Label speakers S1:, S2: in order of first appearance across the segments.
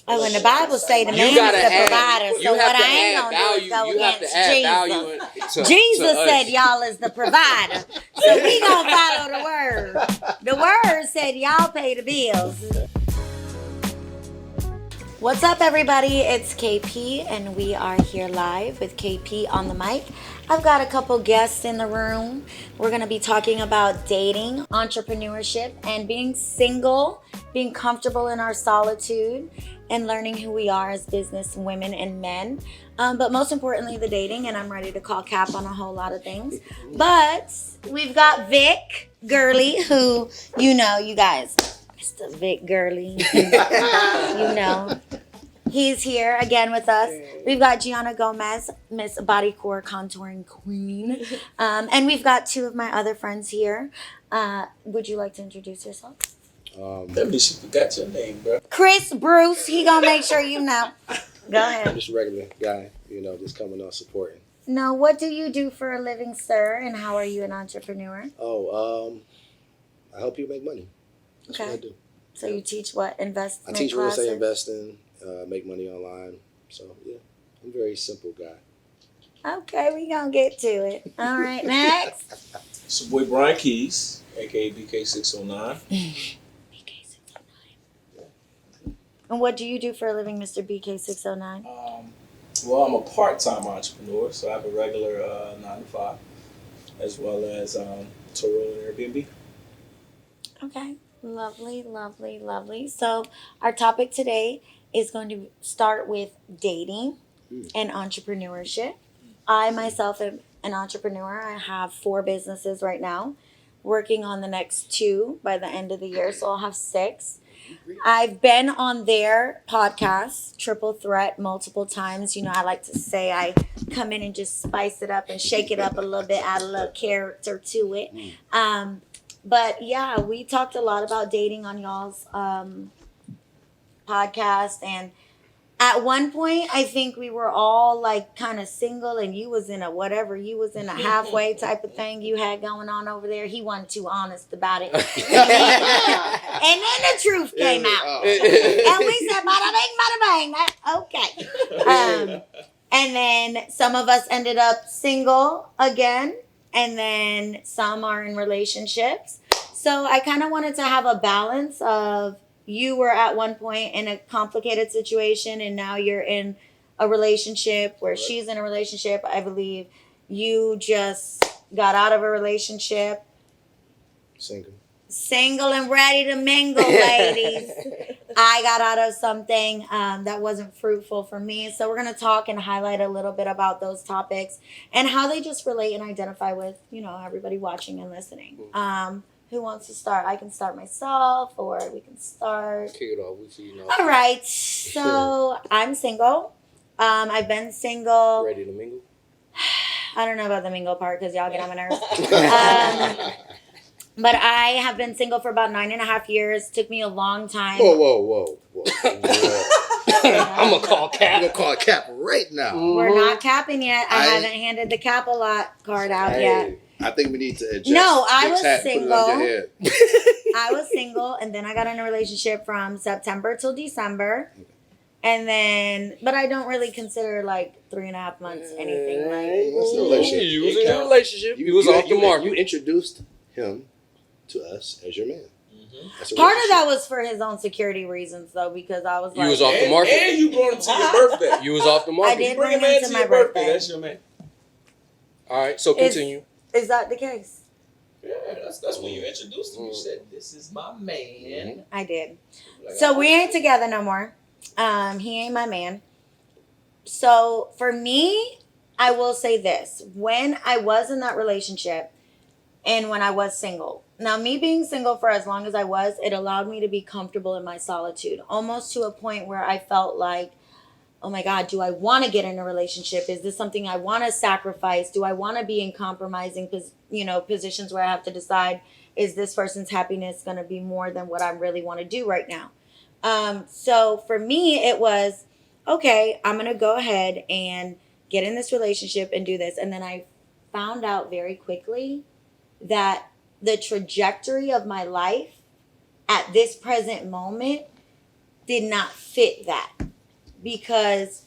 S1: Oh, when the Bible say the
S2: You
S1: man is
S2: gotta
S1: the
S2: add-
S1: provider,
S2: you
S1: so
S2: have
S1: what
S2: to
S1: I ain't
S2: add
S1: gonna
S2: value.
S1: do is go
S2: You have
S1: against
S2: to add
S1: Jesus.
S2: value to
S1: Jesus
S2: us.
S1: said y'all is the provider, so we gonna follow the word. The word said y'all pay the bills. What's up, everybody? It's KP, and we are here live with KP on the mic. I've got a couple guests in the room. We're going to be talking about dating, entrepreneurship, and being single, being comfortable in our solitude, and learning who we are as business women and men. But most importantly, the dating, and I'm ready to call cap on a whole lot of things. But we've got Vic Gurley, who, you know, you guys, Mr. Vic Gurley, you know. He's here again with us. We've got Gianna Gomez, Miss Bodycore Contouring Queen. And we've got two of my other friends here. Would you like to introduce yourself?
S3: Let me see, forgot your name, bro.
S1: Chris Bruce. He gonna make sure you know. Go
S4: I'm
S1: ahead.
S4: just a regular guy, just coming on supporting.
S1: Now, what do you do for a living, sir? And how are you an entrepreneur?
S4: I help you make money. That's what I do.
S1: So you teach what? Investment
S4: I teach real estate
S1: classes?
S4: investing, make money online. So, yeah, I'm a very simple guy.
S1: Okay, we gonna get to it. All right, next.
S3: It's your boy Brian Keys, aka BK609.
S1: And what do you do for a living, Mr. BK609?
S3: Well, I'm a part-time entrepreneur, so I have a regular 9 to 5, as well as Turo and Airbnb.
S1: Okay, lovely, lovely, lovely. So our topic today is going to start with dating and entrepreneurship. I myself am an entrepreneur. I have 4 businesses right now, working on the next 2 by the end of the year, so I'll have 6. I've been on their podcast, Triple Threat, multiple times. You know, I like to say I come in and just spice it up and shake it up a little bit, add a little character to it. But yeah, we talked a lot about dating on y'all's podcast, and at one point I think we were all like kind of single, and you was in a whatever, you was in a halfway type of thing you had going on over there. He wasn't too honest about it. And then the truth came out. And we said bada bing, bada bang. Okay. And then some of us ended up single again, and then some are in relationships. So I kind of wanted to have a balance of, you were at one point in a complicated situation, and now you're in a relationship where she's in a relationship. I believe you just got out of a relationship. Single and ready to mingle, ladies. I got out of something that wasn't fruitful for me. So we're going to talk and highlight a little bit about those topics and how they just relate and identify with, everybody watching and listening. Who wants to start? I can start myself, or we can start.
S2: Kick it off with you.
S1: All right. So I'm single. I've been single.
S2: Ready to mingle?
S1: I don't know about the mingle part because y'all get on my nerves. But I have been single for about 9.5 years. Took me a long time.
S4: Whoa.
S2: I'm going to call cap.
S4: I'm going to call cap right now.
S1: We're not capping yet. I haven't handed the cap a lot card out yet.
S4: I think we need to adjust.
S1: No, I
S4: Nick's
S1: was
S4: hat,
S1: single.
S4: Put it on your head.
S1: I was single, and then I got in a relationship from September till December. And then, but I don't really consider like 3.5 months anything. Like,
S4: What's the relationship?
S2: You was in a relationship. You was off the market.
S4: You introduced him to us as your man.
S1: Part of that was for his own security reasons, though, because I was like,
S2: You was off the market.
S3: And you brought him to your birthday.
S2: You was off the market.
S1: I did
S3: You bring a
S1: bring him
S3: man
S1: to
S3: to
S1: my
S3: your birthday.
S1: birthday.
S3: That's your man.
S2: All right, so continue.
S1: Is that the case?
S3: Yeah, that's when you introduced him. You said, "This is my man."
S1: I did.
S3: Like,
S1: So we ain't together no more. He ain't my man. So for me, I will say this. When I was in that relationship and when I was single, now me being single for as long as I was, it allowed me to be comfortable in my solitude, almost to a point where I felt like, oh my God, do I want to get in a relationship? Is this something I want to sacrifice? Do I want to be in compromising positions where I have to decide, is this person's happiness going to be more than what I really want to do right now? So for me, it was, okay, I'm going to go ahead and get in this relationship and do this. And then I found out very quickly that the trajectory of my life at this present moment did not fit that because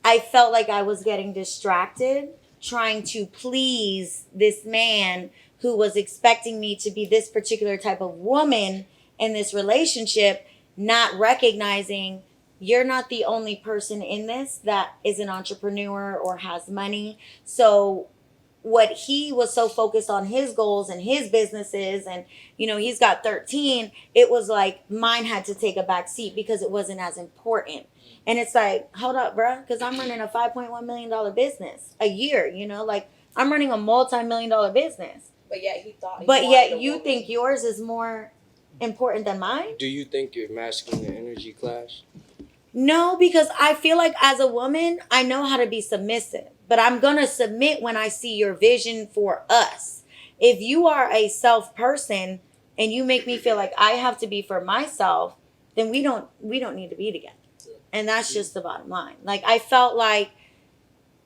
S1: I felt like I was getting distracted trying to please this man who was expecting me to be this particular type of woman in this relationship, not recognizing you're not the only person in this that is an entrepreneur or has money. So what he was so focused on his goals and his businesses and, you know, he's got 13, it was like mine had to take a back seat because it wasn't as important. And it's like, hold up, bruh, because I'm running a $5.1 million business a year, you know, like I'm running a multi-million-dollar business.
S5: But yet he thought.
S1: But yet you think yours is more important than mine?
S2: Do you think your masculine and energy clash?
S1: No, because I feel like as a woman, I know how to be submissive. But I'm going to submit when I see your vision for us. If you are a self person and you make me feel like I have to be for myself, then we don't need to be together. And that's just the bottom line. Like, I felt like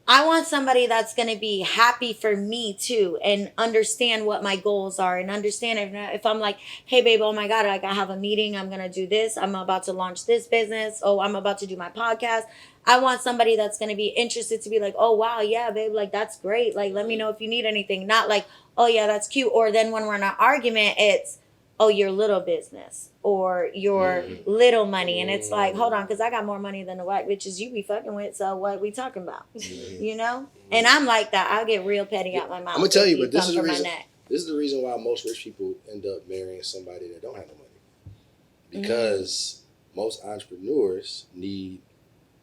S1: I want somebody that's going to be happy for me too and understand what my goals are and understand if I'm like, hey babe, oh my God, like I have a meeting, I'm going to do this. I'm about to launch this business. Oh, I'm about to do my podcast. I want somebody that's going to be interested to be like, oh wow, yeah, babe, like that's great. Like, let me know if you need anything. Not like, oh yeah, that's cute. Or then when we're in an argument, it's, oh, your little business or your little money. And it's like, hold on, because I got more money than the white bitches you be fucking with. So what we talking about? You know? And I'm like that. I'll get real petty out my mouth.
S4: I'm gonna tell you, but this is the
S1: come for my
S4: reason.
S1: neck.
S4: This is the reason why most rich people end up marrying somebody that don't have no money, because most entrepreneurs need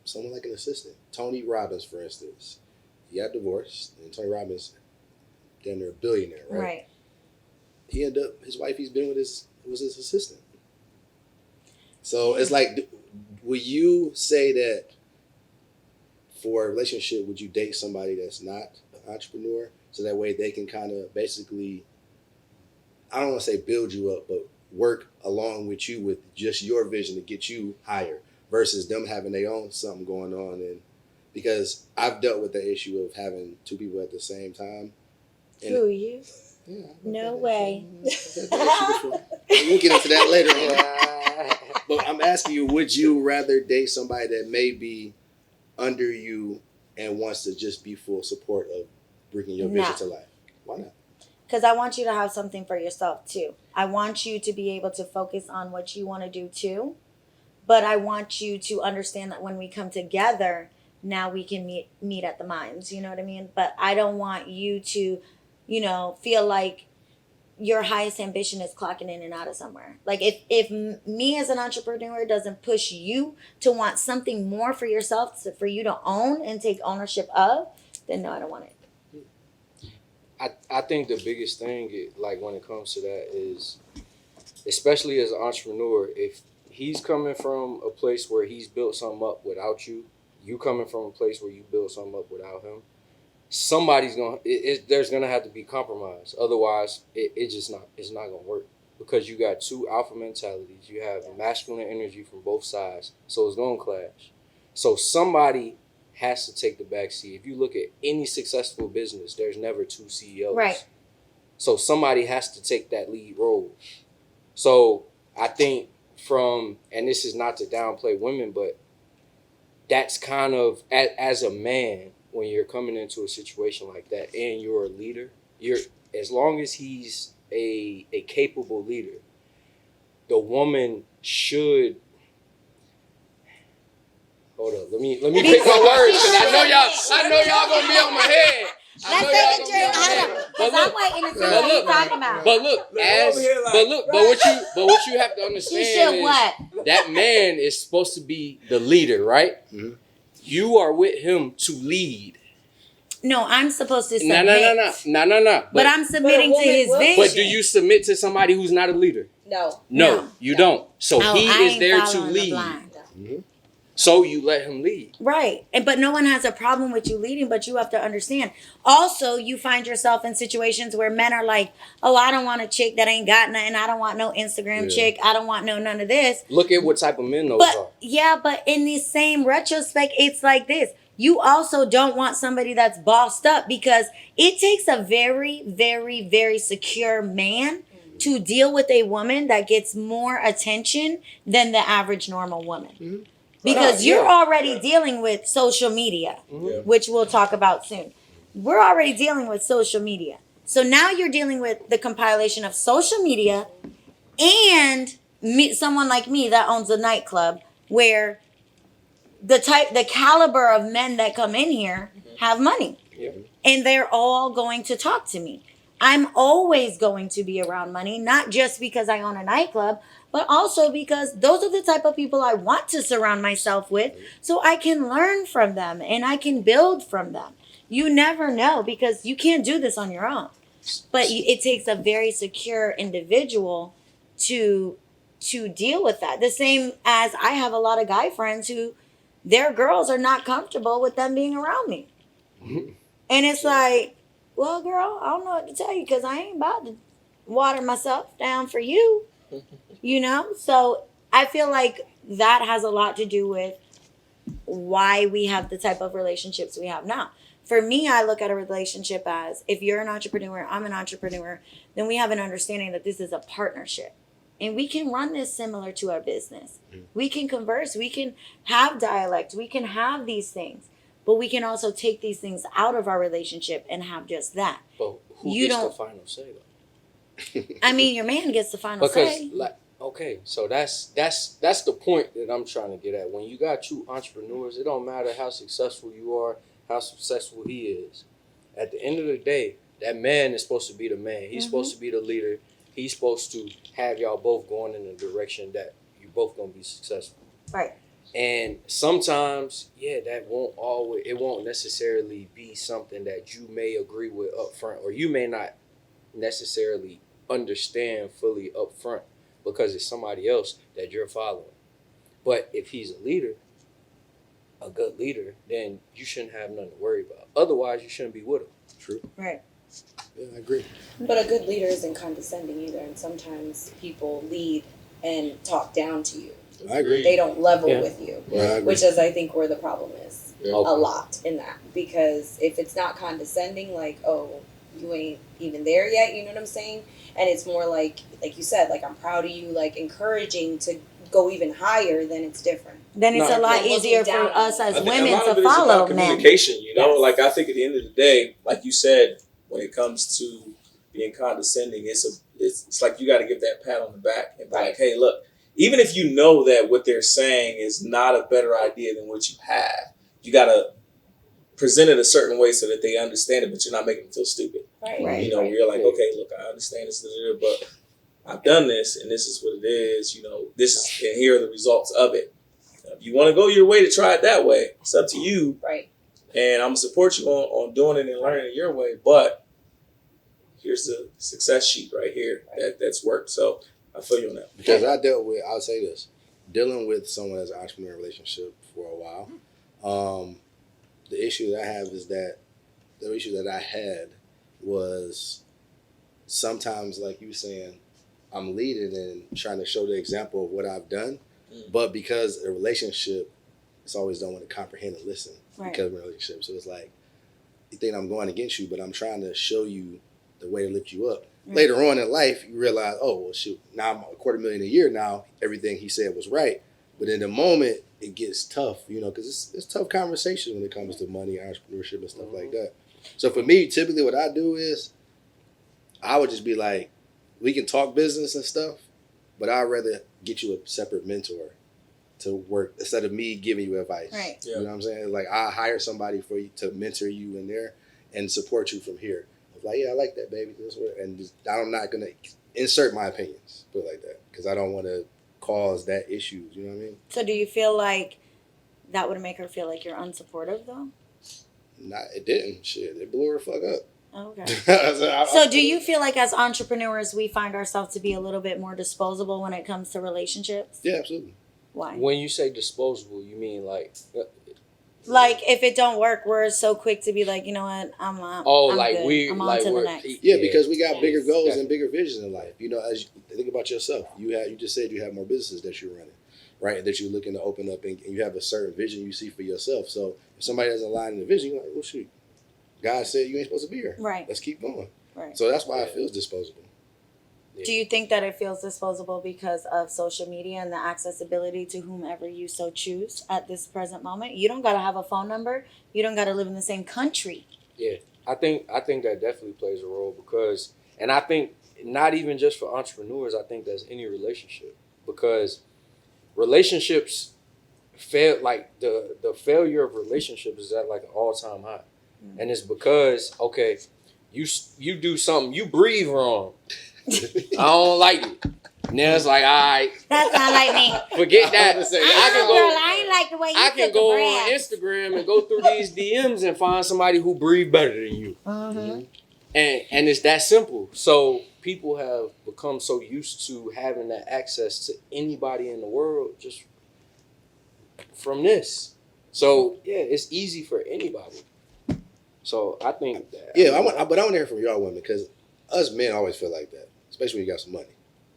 S4: someone like an assistant. Tony Robbins, for instance, he got divorced, and Tony Robbins, damn near a billionaire, right?
S1: Right.
S4: He ended up, his wife he's been with was his assistant. So it's like, would you say that for a relationship, would you date somebody that's not an entrepreneur, so that way they can kind of basically, I don't want to say build you up, but work along with you with just your vision to get you higher, versus them having their own something going on? And because I've dealt with the issue of having two people at the same time.
S1: Who, you?
S4: Yeah,
S1: No way.
S4: We'll get into that later on. But I'm asking you, would you rather date somebody that may be under you and wants to just be full support of bringing your vision to life? Why not?
S1: Because I want you to have something for yourself too. I want you to be able to focus on what you want to do too. But I want you to understand that when we come together, now we can meet at the minds. You know what I mean? But I don't want you to, you know, feel like your highest ambition is clocking in and out of somewhere. Like if me as an entrepreneur doesn't push you to want something more for yourself, for you to own and take ownership of, then no, I don't want it.
S2: I think the biggest thing, like when it comes to that, is, especially as an entrepreneur, if he's coming from a place where he's built something up without you, you coming from a place where you built something up without him, somebody's there's gonna have to be compromise. Otherwise, it's not gonna work, because you got two alpha mentalities. You have masculine energy from both sides, so it's gonna clash. So somebody has to take the back seat. If you look at any successful business, there's never two CEOs.
S1: Right.
S2: So somebody has to take that lead role. So I think and this is not to downplay women, but that's kind of, as a man, when you're coming into a situation like that and you're a leader, as long as he's a capable leader, the woman should. Hold up, let me pick my words, because I know y'all gonna be on my head.
S1: Let's take a drink. Hold on, because I'm waiting to see what he's talking about.
S2: But what you have to understand is
S1: what?
S2: that man is supposed to be the leader, right? Mm-hmm. You are with him to lead.
S1: No, I'm supposed to submit.
S2: No.
S1: But I'm submitting to his vision.
S2: But do you submit to somebody who's not a leader? No, you don't. So he is there to lead. Mm-hmm. So you let him lead. Right.
S1: But no one has a problem with you leading, but you have to understand. Also, you find yourself in situations where men are like, oh, I don't want a chick that ain't got nothing. I don't want no Instagram chick. I don't want none of this.
S2: Look at what type of men those are.
S1: Yeah, but in the same retrospect, it's like this. You also don't want somebody that's bossed up, because it takes a very, very, very secure man to deal with a woman that gets more attention than the average normal woman.
S4: Mhm.
S1: Because
S2: Yeah.
S1: you're already dealing with social media,
S3: Yeah.
S1: which we'll talk about soon. We're already dealing with social media. So now you're dealing with the compilation of social media and someone like me that owns a nightclub where the caliber of men that come in here have money.
S2: Yeah.
S1: And they're all going to talk to me. I'm always going to be around money, not just because I own a nightclub, but also because those are the type of people I want to surround myself with so I can learn from them and I can build from them. You never know because you can't do this on your own. But it takes a very secure individual to deal with that. The same as I have a lot of guy friends who their girls are not comfortable with them being around me. And it's like, well, girl, I don't know what to tell you because I ain't about to water myself down for you, you know? So I feel like that has a lot to do with why we have the type of relationships we have now. For me, I look at a relationship as if you're an entrepreneur, I'm an entrepreneur, then we have an understanding that this is a partnership. And we can run this similar to our business. We can converse, we can have dialect, we can have these things. But we can also take these things out of our relationship and have just that.
S2: But who
S1: You
S2: gets the
S1: don't-
S2: final say though?
S1: I mean, your man gets the final
S2: Because
S1: say.
S2: like okay, so that's the point that I'm trying to get at. When you got two entrepreneurs, it don't matter how successful you are, how successful he is. At the end of the day, that man is supposed to be the man. He's supposed to be the leader. He's supposed to have y'all both going in the direction that you're both gonna be successful.
S1: Right.
S2: And sometimes, that won't necessarily be something that you may agree with up front, or you may not necessarily understand fully up front because it's somebody else that you're following. But if he's a leader, a good leader, then you shouldn't have nothing to worry about. Otherwise, you shouldn't be with him.
S4: True.
S1: Right.
S4: Yeah, I agree.
S5: But a good leader isn't condescending either, and sometimes people lead and talk down to you.
S4: I agree.
S5: They don't level
S2: Yeah.
S5: with you,
S4: Yeah, I agree.
S5: which is, I think, where the problem is
S3: Yeah.
S5: a
S2: Okay.
S5: lot in that. Because if it's not condescending, like, oh, you ain't even there yet, you know what I'm saying? And it's more like you said, like, I'm proud of you, like, encouraging to go even higher, then it's different.
S1: Then it's
S2: No,
S1: a lot
S5: they're looking
S1: easier for
S5: down on
S1: us
S5: you.
S1: as
S3: I think a
S1: women
S3: lot
S1: to
S3: of it is about
S1: follow men.
S3: communication, you know?
S5: Yes.
S3: Like, I think at the end of the day, like you said, when it comes to being condescending, it's like you got to give that pat on the back and be like, hey, look, even if you know that what they're saying is not a better idea than what you have, you got to present it a certain way so that they understand it, but you're not making them feel stupid.
S5: Right.
S1: Right.
S3: You know, where you're like, okay, look, I understand this, but I've done this, and this is what it is. You know, this is, and here are the results of it. If you want to go your way to try it that way, it's up to you.
S5: Right.
S3: And I'm gonna support you on doing it and learning it your way. But here's the success sheet right here that's worked. So I feel you on that.
S4: Because I'll say this, dealing with someone as an entrepreneur relationship for a while, the issue that I have is that the issue that I had was sometimes, like you saying, I'm leading and trying to show the example of what I've done, but because a relationship, it's always don't want to comprehend and listen
S1: Right.
S4: because of a relationship. So it's like, you think I'm going against you, but I'm trying to show you the way to lift you up.
S1: Right.
S4: Later on in life, you realize, oh, well, shoot, now I'm $250,000 a year now. Everything he said was right. But in the moment, it gets tough, you know, because it's tough conversation when it comes to money, entrepreneurship, and stuff like that. So for me, typically what I do is I would just be like, we can talk business and stuff, but I'd rather get you a separate mentor to work instead of me giving you advice.
S1: Right.
S3: Yeah.
S4: You know what I'm saying? Like, I hire somebody for you to mentor you in there and support you from here. I'm like, yeah, I like that, baby. This way. And just, I'm not going to insert my opinions, put it like that, because I don't want to cause that issues. You know what I mean?
S1: So do you feel like that would make her feel like you're unsupportive though?
S4: It didn't. Shit, it blew her the fuck up.
S1: Okay. So do you feel like as entrepreneurs we find ourselves to be a little bit more disposable when it comes to relationships?
S4: Yeah, absolutely.
S1: Why?
S2: When you say disposable, you mean like
S1: Like if it don't work, we're so quick to be like, you know what, I'm
S2: like
S1: good.
S2: we
S1: I'm on
S2: like
S1: to the
S2: we're
S1: next.
S4: Yeah, because we got
S5: Yes.
S4: bigger goals
S2: Definitely.
S4: and bigger visions in life. You know, as you think about yourself, you just said you have more businesses that you're running, right? That you're looking to open up, and you have a certain vision you see for yourself. So if somebody doesn't align in the vision, you're like, well, shoot, God said you ain't supposed to be here.
S1: Right.
S4: Let's keep going.
S1: Right.
S4: So that's why I
S2: Yeah.
S4: feel it's disposable.
S1: Do you think that it feels disposable because of social media and the accessibility to whomever you so choose at this present moment? You don't got to have a phone number. You don't got to live in the same country.
S2: Yeah, I think that definitely plays a role because, and I think not even just for entrepreneurs, I think that's any relationship because relationships fail. Like the failure of relationships is at like an all-time high, and it's because you do something, you breathe wrong. I don't like it. Now it's like, all right,
S1: That's not like me.
S2: forget that.
S4: I was gonna say,
S1: I ain't like the way you
S2: I can
S1: took
S2: go
S1: a
S2: on
S1: breath.
S2: Instagram and go through these DMs and find somebody who breathe better than you.
S1: Mm-hmm.
S2: And it's that simple. So people have become so used to having that access to anybody in the world just from this. So yeah, it's easy for anybody. So I think that
S4: Yeah, but I want to hear from y'all women because us men always feel like that, especially when you got some money.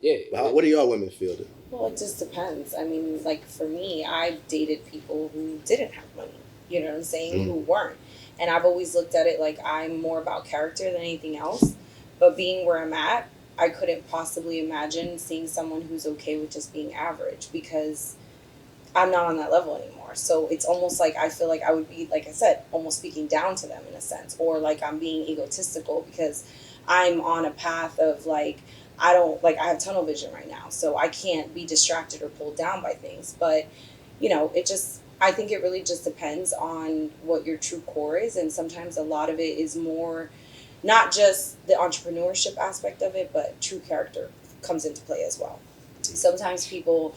S2: yeah.
S4: But what do y'all women feel?
S5: Well, it just depends. I mean, like for me, I've dated people who didn't have money. You know what I'm saying? Who weren't. And I've always looked at it like I'm more about character than anything else. But being where I'm at, I couldn't possibly imagine seeing someone who's okay with just being average because I'm not on that level anymore. So it's almost like I feel like I would be, like I said, almost speaking down to them in a sense, or like I'm being egotistical because I'm on a path of like, I have tunnel vision right now, so I can't be distracted or pulled down by things. But, I think it really just depends on what your true core is. And sometimes a lot of it is more, not just the entrepreneurship aspect of it, but true character comes into play as well. Sometimes people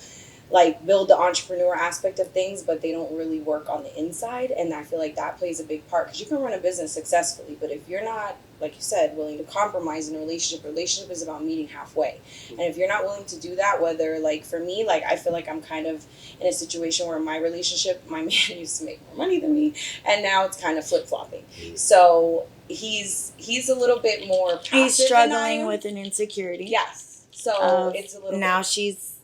S5: like build the entrepreneur aspect of things, but they don't really work on the inside. And I feel like that plays a big part because you can run a business successfully, but if you're not, like you said, willing to compromise in a relationship is about meeting halfway. And if you're not willing to do that, whether like for me, like I feel like I'm kind of in a situation where my relationship, my man used to make more money than me, and now it's kind of flip-flopping. So he's a little bit more passive
S1: He's
S5: than I
S1: struggling
S5: am.
S1: with an insecurity.
S5: Yes. So it's a little
S1: now
S5: bit,
S1: she's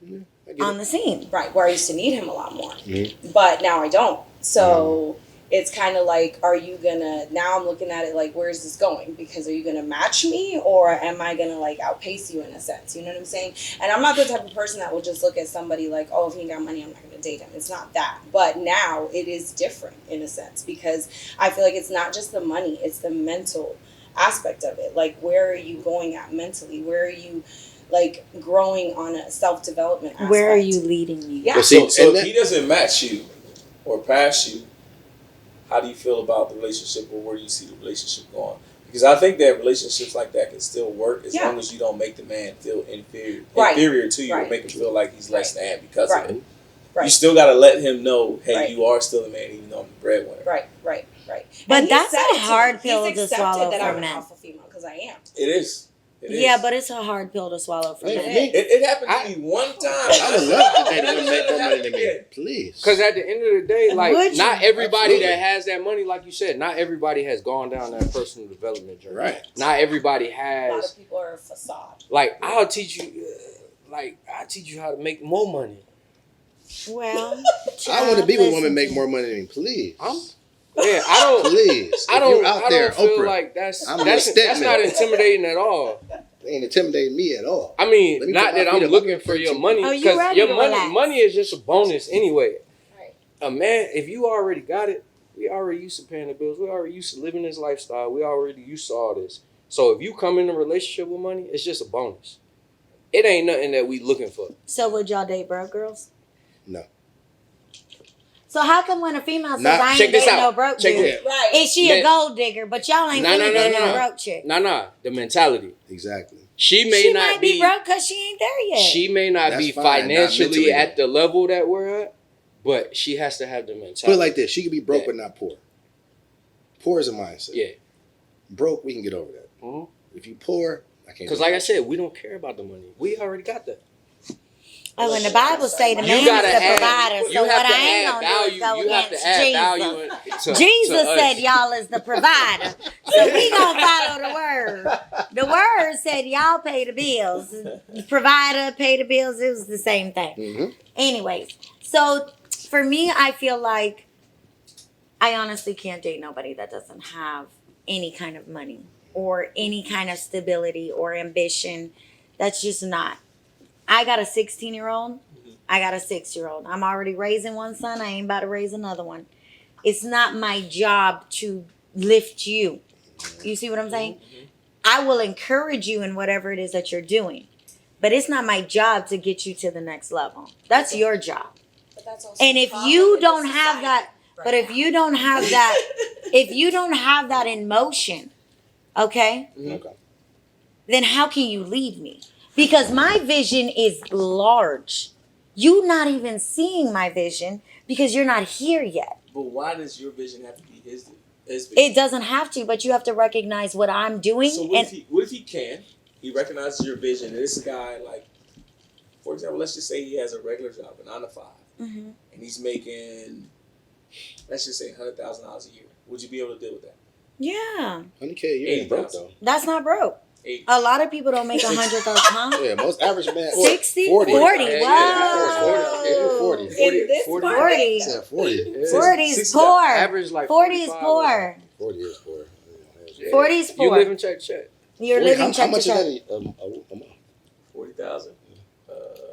S4: I get
S1: on
S4: it.
S1: the scene.
S5: right, where I used to need him a lot more.
S4: Mhm.
S5: But now I don't. So it's kind of like, are you gonna, now I'm looking at it like, where's this going? Because are you gonna match me or am I gonna like outpace you in a sense? You know what I'm saying? And I'm not the type of person that will just look at somebody like, oh, if he ain't got money, I'm not gonna date him. It's not that. But now it is different in a sense because I feel like it's not just the money, it's the mental aspect of it. Like, where are you going at mentally? Where are you like growing on a self-development aspect?
S1: Where are you leading me?
S5: Yeah.
S4: But see,
S3: So
S4: and
S3: if he doesn't match you or pass you, how do you feel about the relationship or where do you see the relationship going? Because I think that relationships like that can still work as long as you don't make the man feel inferior to you or make him feel like he's less than because of it.
S5: Right.
S3: You still got to let him know, hey,
S5: Right.
S3: you are still the man even though I'm the breadwinner.
S5: Right.
S1: But
S5: And he
S1: that's
S5: said
S1: a
S5: it to
S1: hard
S5: me.
S1: pill
S5: He's
S1: to
S5: accepted
S1: swallow
S5: that
S1: for
S5: I'm an
S1: men.
S5: alpha female because I am.
S3: It is. It is.
S1: Yeah, but it's a hard pill to swallow for
S4: Hey,
S1: men.
S4: me,
S3: It happened to me one time.
S4: I would love to date a woman make more money than me. Please.
S2: Because at the end of the day, like
S1: Would you?
S2: not everybody
S4: Absolutely.
S2: that has that money, like you said, not everybody has gone down that personal development journey.
S4: Right.
S2: Not everybody
S5: A lot
S2: has.
S5: of people are a facade.
S2: Like I'll teach you, how to make more money.
S1: Well,
S4: I want to be with a
S1: listen
S4: woman make
S1: to
S4: more money than me. Please.
S2: Yeah, I don't.
S4: Please.
S2: I
S4: If
S2: don't.
S4: you're out
S2: I
S4: there,
S2: don't feel
S4: Oprah,
S2: like that's
S4: I'm
S2: that's
S4: a step
S2: not
S4: man.
S2: intimidating at all.
S4: They ain't intimidating me at all.
S2: I mean,
S4: Let me
S2: not
S4: put my
S2: that
S4: feet
S2: I'm
S4: up.
S2: looking for your money
S1: Oh, you
S2: because
S1: ready
S2: your
S1: to
S2: money
S1: relax.
S2: money is just a bonus anyway.
S5: Right.
S2: A man, if you already got it, we already used to paying the bills. We already used to living this lifestyle. We already used to all this. So if you come in a relationship with money, it's just a bonus. It ain't nothing that we looking for.
S1: So would y'all date broke girls?
S4: No.
S1: So how come when a female says
S4: Nah,
S1: I
S2: check
S1: ain't
S2: this
S1: dating
S2: out.
S1: no broke
S2: Check
S1: dude,
S2: it.
S5: Right.
S1: is she
S2: Man.
S1: a gold digger? But y'all ain't
S2: No,
S1: finna
S2: no,
S1: date
S2: no,
S1: no
S2: no.
S1: broke chick.
S2: Nah. The mentality.
S4: Exactly.
S2: She may
S1: She
S2: not
S1: might be broke because she ain't there yet.
S2: She may not
S4: That's
S2: be
S4: fine, not
S2: financially
S4: mentally,
S2: at the level that we're at, but she has to have the mentality.
S4: Put it like this. She could be broke
S2: Yeah.
S4: but not poor. Poor is a mindset.
S2: Yeah.
S4: Broke, we can get over that.
S2: Mhm.
S4: If you poor, I can't.
S2: Because
S4: do
S2: like
S4: that.
S2: I said, we don't care about the money. We already got that.
S1: Oh, and the Bible say the
S2: You
S1: man is
S2: gotta
S1: the
S2: add-
S1: provider.
S2: you
S1: So
S2: have
S1: what
S2: to
S1: I ain't
S2: add
S1: gonna
S2: value.
S1: do is go
S2: You have to
S1: against
S2: add
S1: Jesus.
S2: value
S1: Jesus
S2: to us.
S1: said y'all is the provider. So we gonna follow the word. The word said y'all pay the bills. Provider, pay the bills. It was the same thing.
S4: Mhm.
S1: Anyways, so for me, I feel like I honestly can't date nobody that doesn't have any kind of money or any kind of stability or ambition That's just not. I got a 16-year-old. I got a 6-year-old. I'm already raising one son. I ain't about to raise another one. It's not my job to lift you. You see what I'm saying? I will encourage you in whatever it is that you're doing. But it's not my job to get you to the next level. That's your job.
S5: But that's also
S1: And if you don't have that, but if you don't have that, if you don't have that in motion, okay,
S4: Okay.
S1: then how can you lead me? Because my vision is large. You not even seeing my vision because you're not here yet.
S3: But why does your vision have to be his vision?
S1: It doesn't have to, but you have to recognize what I'm doing.
S3: So what if he can? He recognizes your vision. And this guy, like, for example, let's just say he has a regular job, a 9 to 5,
S1: Mhm.
S3: and he's making, let's just say, $100,000 a year. Would you be able to deal with that?
S1: Yeah,
S4: 100K a year ain't broke though.
S1: that's not broke.
S3: 8.
S1: A lot of people don't make 100,000.
S4: Yeah, most average man.
S1: 60?
S4: 40.
S1: 40.
S2: Yeah,
S1: Wow.
S4: They do 40.
S5: In this
S2: 40.
S5: market?
S1: 40.
S4: Yeah, 40.
S2: Yeah.
S1: 40 is
S3: 60
S1: poor.
S2: Average like
S1: 40 is
S2: 45.
S1: poor.
S4: 40 is poor.
S2: Yeah.
S1: 40 is
S2: You
S1: poor.
S2: live in check to check.
S1: You're
S4: 40,
S1: living
S4: how
S1: check
S4: much
S1: to
S4: is
S1: check.
S4: that a month?
S3: 40,000.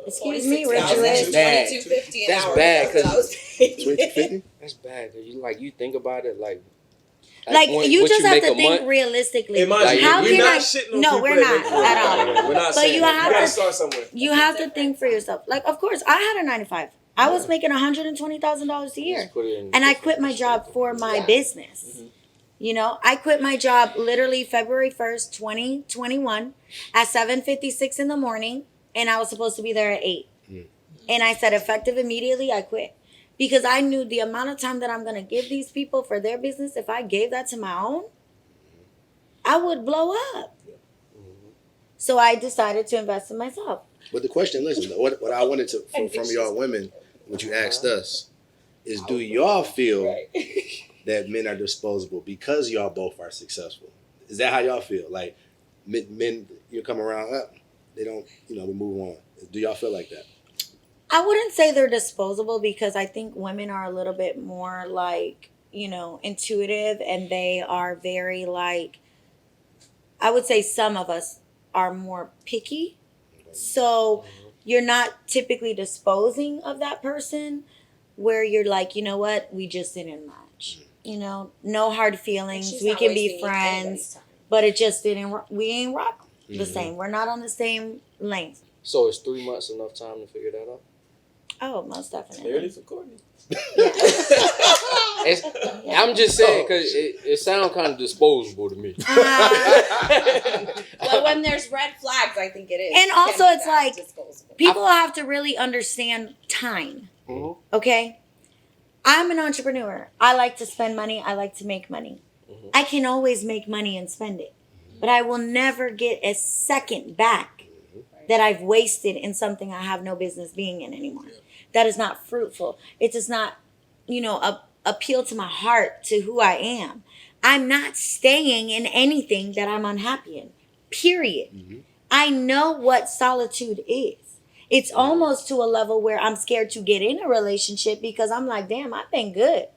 S1: Excuse me,
S5: 46,000,
S1: Rich.
S2: Bad.
S5: $22.50 an
S2: That's
S5: hour.
S2: bad,
S5: That's what I
S2: 'cause-
S5: was paying.
S4: 2050?
S2: That's bad. 'Cause you think about it like
S1: Like, you
S2: what
S1: just have
S2: make
S1: to
S2: a
S1: think
S2: month.
S1: realistically.
S3: In my
S2: Like,
S3: view,
S1: how
S3: we're
S1: can
S3: not
S1: I?
S3: shitting on
S1: No,
S3: people
S1: we're
S3: that
S1: not
S3: make
S1: at all.
S3: $40,000. We're not
S1: But
S3: saying
S1: you
S3: that.
S1: have
S3: You gotta
S1: to-
S3: start somewhere.
S1: You have to think for yourself. Like, of course, I had a 9 to 5. I was making $120,000 a year,
S2: Just put it in
S1: and I
S2: different
S1: quit my job for my
S5: Yeah.
S1: business.
S3: Mhm.
S1: You know, I quit my job literally February 1st, 2021 at 7:56 in the morning, and I was supposed to be there at 8. And I said, effective immediately, I quit. Because I knew the amount of time that I'm going to give these people for their business, if I gave that to my own, I would blow up. So I decided to invest in myself.
S4: But the question, listen, what I wanted to
S5: And
S4: from
S5: vicious.
S4: y'all women, what you asked us, is do y'all feel
S5: Right.
S4: that men are disposable because y'all both are successful? Is that how y'all feel? Like men you come around, they don't, we move on. Do y'all feel like that?
S1: I wouldn't say they're disposable because I think women are a little bit more like, intuitive, and they are very like, I would say some of us are more picky. So you're not typically disposing of that person where you're like, you know what, we just didn't match. No hard feelings.
S5: She's
S1: We
S5: not
S1: can
S5: wasting
S1: be friends,
S5: anybody's time.
S1: but it just didn't, we ain't rock the
S4: Mhm.
S1: same. We're not on the same length.
S2: So is 3 months enough time to figure that out?
S1: Oh, most definitely.
S3: Clearly for Courtney.
S2: It's, I'm just saying because it sounds kind of disposable to me.
S5: Well, when there's red flags, I think it is.
S1: And
S5: It
S1: also
S5: can be
S1: it's
S5: that
S1: like-
S5: disposable.
S1: People have to really understand time.
S2: Mhm.
S1: Okay? I'm an entrepreneur. I like to spend money. I like to make money.
S2: Mhm.
S1: I can always make money and spend it. But I will never get a second back that I've wasted in something I have no business being in anymore.
S3: Yeah.
S1: That is not fruitful. It does not, appeal to my heart, to who I am. I'm not staying in anything that I'm unhappy in. Period.
S4: Mhm.
S1: I know what solitude is. It's almost to a level where I'm scared to get in a relationship because I'm like, damn, I've been good.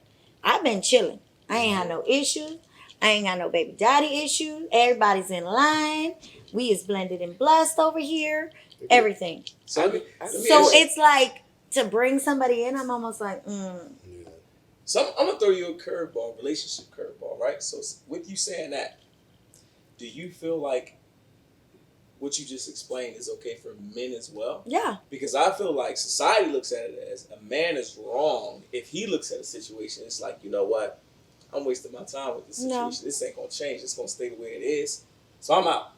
S1: I've been chilling. I ain't had no issues. I ain't got no baby daddy issues. Everybody's in line. We is blended and blessed over here. Everything.
S3: So, let me
S1: So
S3: ask you-
S1: it's like to bring somebody in, I'm almost like,
S3: So I'm gonna throw you a curveball, relationship curveball, right? So with you saying that, do you feel like what you just explained is okay for men as well?
S1: yeah.
S3: Because I feel like society looks at it as a man is wrong if he looks at a situation. It's like, you know what? I'm wasting my time with this situation.
S1: No.
S3: This ain't gonna change. It's gonna stay the way it is. So I'm out.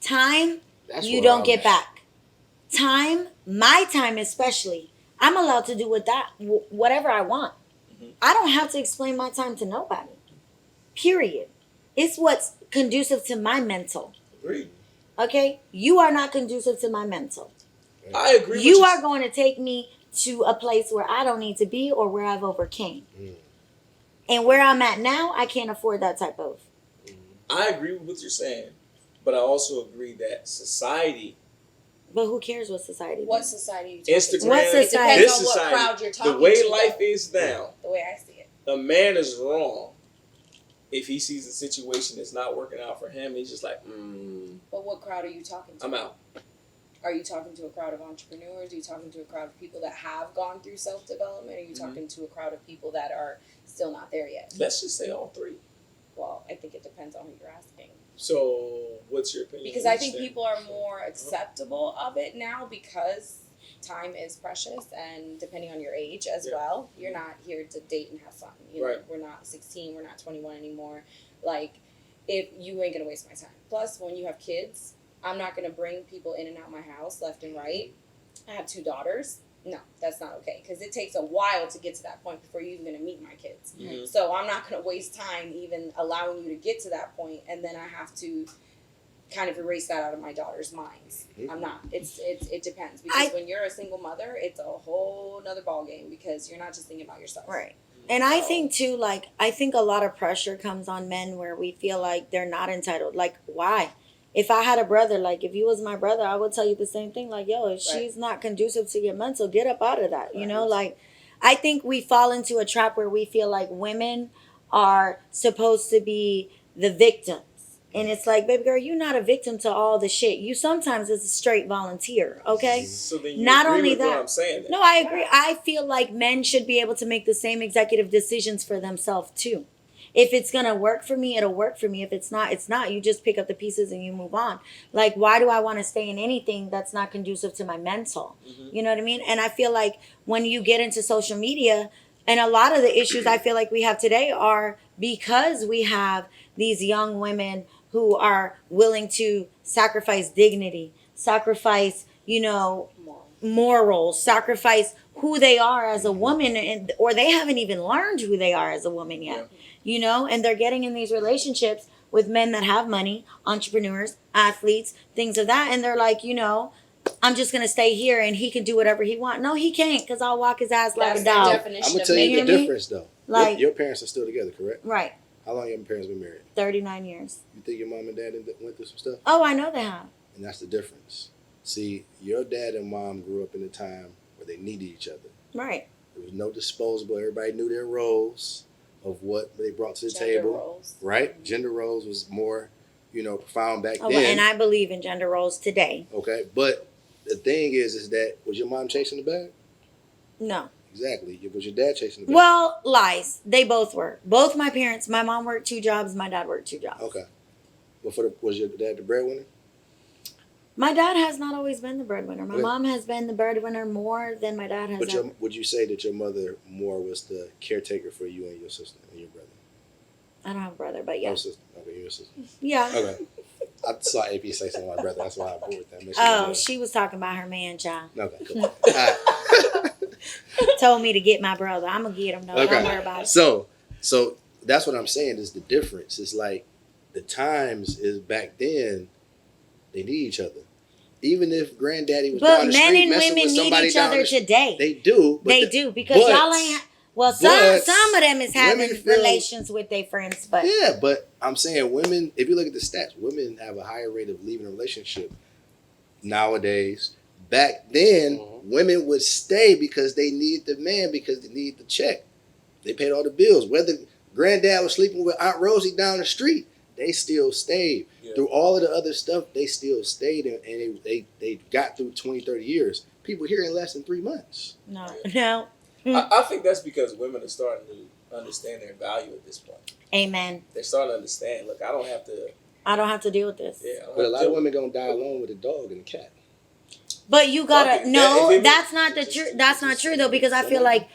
S1: Time,
S2: That's
S1: you
S2: where
S1: don't
S2: I'm
S1: get
S2: at.
S1: back. Time, my time especially, I'm allowed to do whatever I want.
S3: Mhm.
S1: I don't have to explain my time to nobody. Period. It's what's conducive to my mental.
S3: Agreed.
S1: Okay? You are not conducive to my mental.
S3: I agree.
S1: You
S3: with
S1: are going to take me to a place where I don't need to be or where I've overcame. And where I'm at now, I can't afford that type of.
S3: I agree with what you're saying, but I also agree that society,
S1: But who cares what society
S5: What
S1: does?
S5: society are you talking
S3: Instagram,
S5: to?
S1: What
S5: It
S1: society?
S5: depends
S3: this
S5: on what
S3: society,
S5: crowd you're talking
S3: the way
S5: to.
S3: life is now,
S5: The way I see it.
S3: a man is wrong if he sees a situation that's not working out for him. He's just like,
S5: But what crowd are you talking to?
S3: I'm out.
S5: are you talking to a crowd of entrepreneurs? Are you talking to a crowd of people that have gone through self-development? Are you talking to a crowd of people that are still not there yet?
S3: Let's just say all three.
S5: Well, I think it depends on who you're asking.
S3: So, what's your opinion?
S5: Because I think people are more acceptable of it now because time is precious, and depending on your age as well, you're not here to date and have fun. You know,
S3: Right.
S5: we're not 16, we're not 21 anymore. Like, if you ain't gonna waste my time. Plus, when you have kids, I'm not gonna bring people in and out my house left and right. I have 2 daughters. No, that's not okay because it takes a while to get to that point before you're even gonna meet my kids.
S3: Mhm.
S5: So I'm not gonna waste time even allowing you to get to that point, and then I have to kind of erase that out of my daughter's minds. I'm not. It depends because when you're a single mother, it's a whole nother ballgame because you're not just thinking about yourself.
S1: Right. And I think too, like, I think a lot of pressure comes on men where we feel like they're not entitled. Like, why? If I had a brother, like, if you was my brother, I would tell you the same thing. Like, yo, if she's not conducive to your mental, get up out of that. You know, like, I think we fall into a trap where we feel like women are supposed to be the victims. And it's like, baby girl, you're not a victim to all the shit. You sometimes is a straight volunteer, okay?
S3: So then you
S1: Not
S3: agree
S1: only
S3: with
S1: that.
S3: what I'm saying. Then.
S1: No, I agree. I feel like men should be able to make the same executive decisions for themselves too. If it's gonna work for me, it'll work for me. If it's not, it's not. You just pick up the pieces and you move on. Like, why do I want to stay in anything that's not conducive to my mental? You know what I mean? And I feel like when you get into social media, and a lot of the issues I feel like we have today are because we have these young women who are willing to sacrifice dignity, sacrifice, you know, morals, sacrifice who they are as a woman, and or they haven't even learned who they are as a woman yet. You know, and they're getting in these relationships with men that have money, entrepreneurs, athletes, things of that, and they're like, you know, I'm just gonna stay here and he can do whatever he wants. No, he can't, because I'll walk his ass like
S5: That's
S1: a
S5: the
S1: dog.
S5: definition
S4: I'm gonna
S5: of
S4: tell you
S1: hear
S4: the
S1: me?
S4: difference though.
S1: Like-
S4: your parents are still together, correct?
S1: Right.
S4: How long have your parents been married?
S1: 39 years.
S4: You think your mom and dad went through some stuff?
S1: Oh, I know they have.
S4: And that's the difference. See, your dad and mom grew up in a time where they needed each other.
S1: Right.
S4: There was no disposable. Everybody knew their roles of what they brought to the
S5: gender
S4: table.
S5: roles.
S4: Right? Gender roles was more, profound back
S1: Oh,
S4: then.
S1: and I believe in gender roles today.
S4: Okay, but the thing is that was your mom chasing the bag?
S1: No.
S4: Exactly. Was your dad chasing the bag?
S1: Well, lies. They both were. Both my parents. My mom worked 2 jobs. My dad worked 2 jobs.
S4: Okay. But was your dad the breadwinner?
S1: My dad has not always been the breadwinner. My
S4: Okay.
S1: mom has been the breadwinner more than my dad has
S4: But
S1: ever.
S4: would you say that your mother more was the caretaker for you and your sister and your brother?
S1: I don't have a brother, but
S4: Yeah.
S1: yeah.
S4: Oh, sister. Okay, your sister.
S1: Yeah.
S4: Okay. I saw AP say something about my brother. That's why I bore with that.
S1: Oh, she was talking about her man, child.
S4: Okay, cool. All right.
S1: Told me to get my brother. I'm going to get him, though. Don't worry about it.
S4: So that's what I'm saying is the difference. It's like the times is back then, they need each other. Even if granddaddy was
S1: But
S4: down the
S1: men
S4: street
S1: and
S4: messing
S1: women
S4: with
S1: need
S4: somebody
S1: each
S4: down
S1: other
S4: the street,
S1: today.
S4: they do. But
S1: They do, because y'all ain't. Well, some of them is having
S4: women feel-
S1: relations with their friends, but
S4: Yeah, but I'm saying women, if you look at the stats, women have a higher rate of leaving a relationship nowadays. Back then, women would stay because they need the man, because they need the check. They paid all the bills. Whether granddad was sleeping with Aunt Rosie down the street, they still stayed.
S3: Yeah.
S4: Through all of the other stuff, they still stayed, and they got through 20, 30 years. People here in less than 3 months.
S1: no.
S3: I think that's because women are starting to understand their value at this point.
S1: Amen.
S3: They're starting to understand. Look, I don't have to.
S1: I don't have to deal with this.
S3: Yeah, I don't
S4: But a
S3: have
S4: lot
S3: to
S4: of women gonna die alone with a dog and a cat.
S1: But you gotta
S3: Fuck it.
S1: no.
S3: If it-
S1: That's not the truth. That's not true though, because I feel like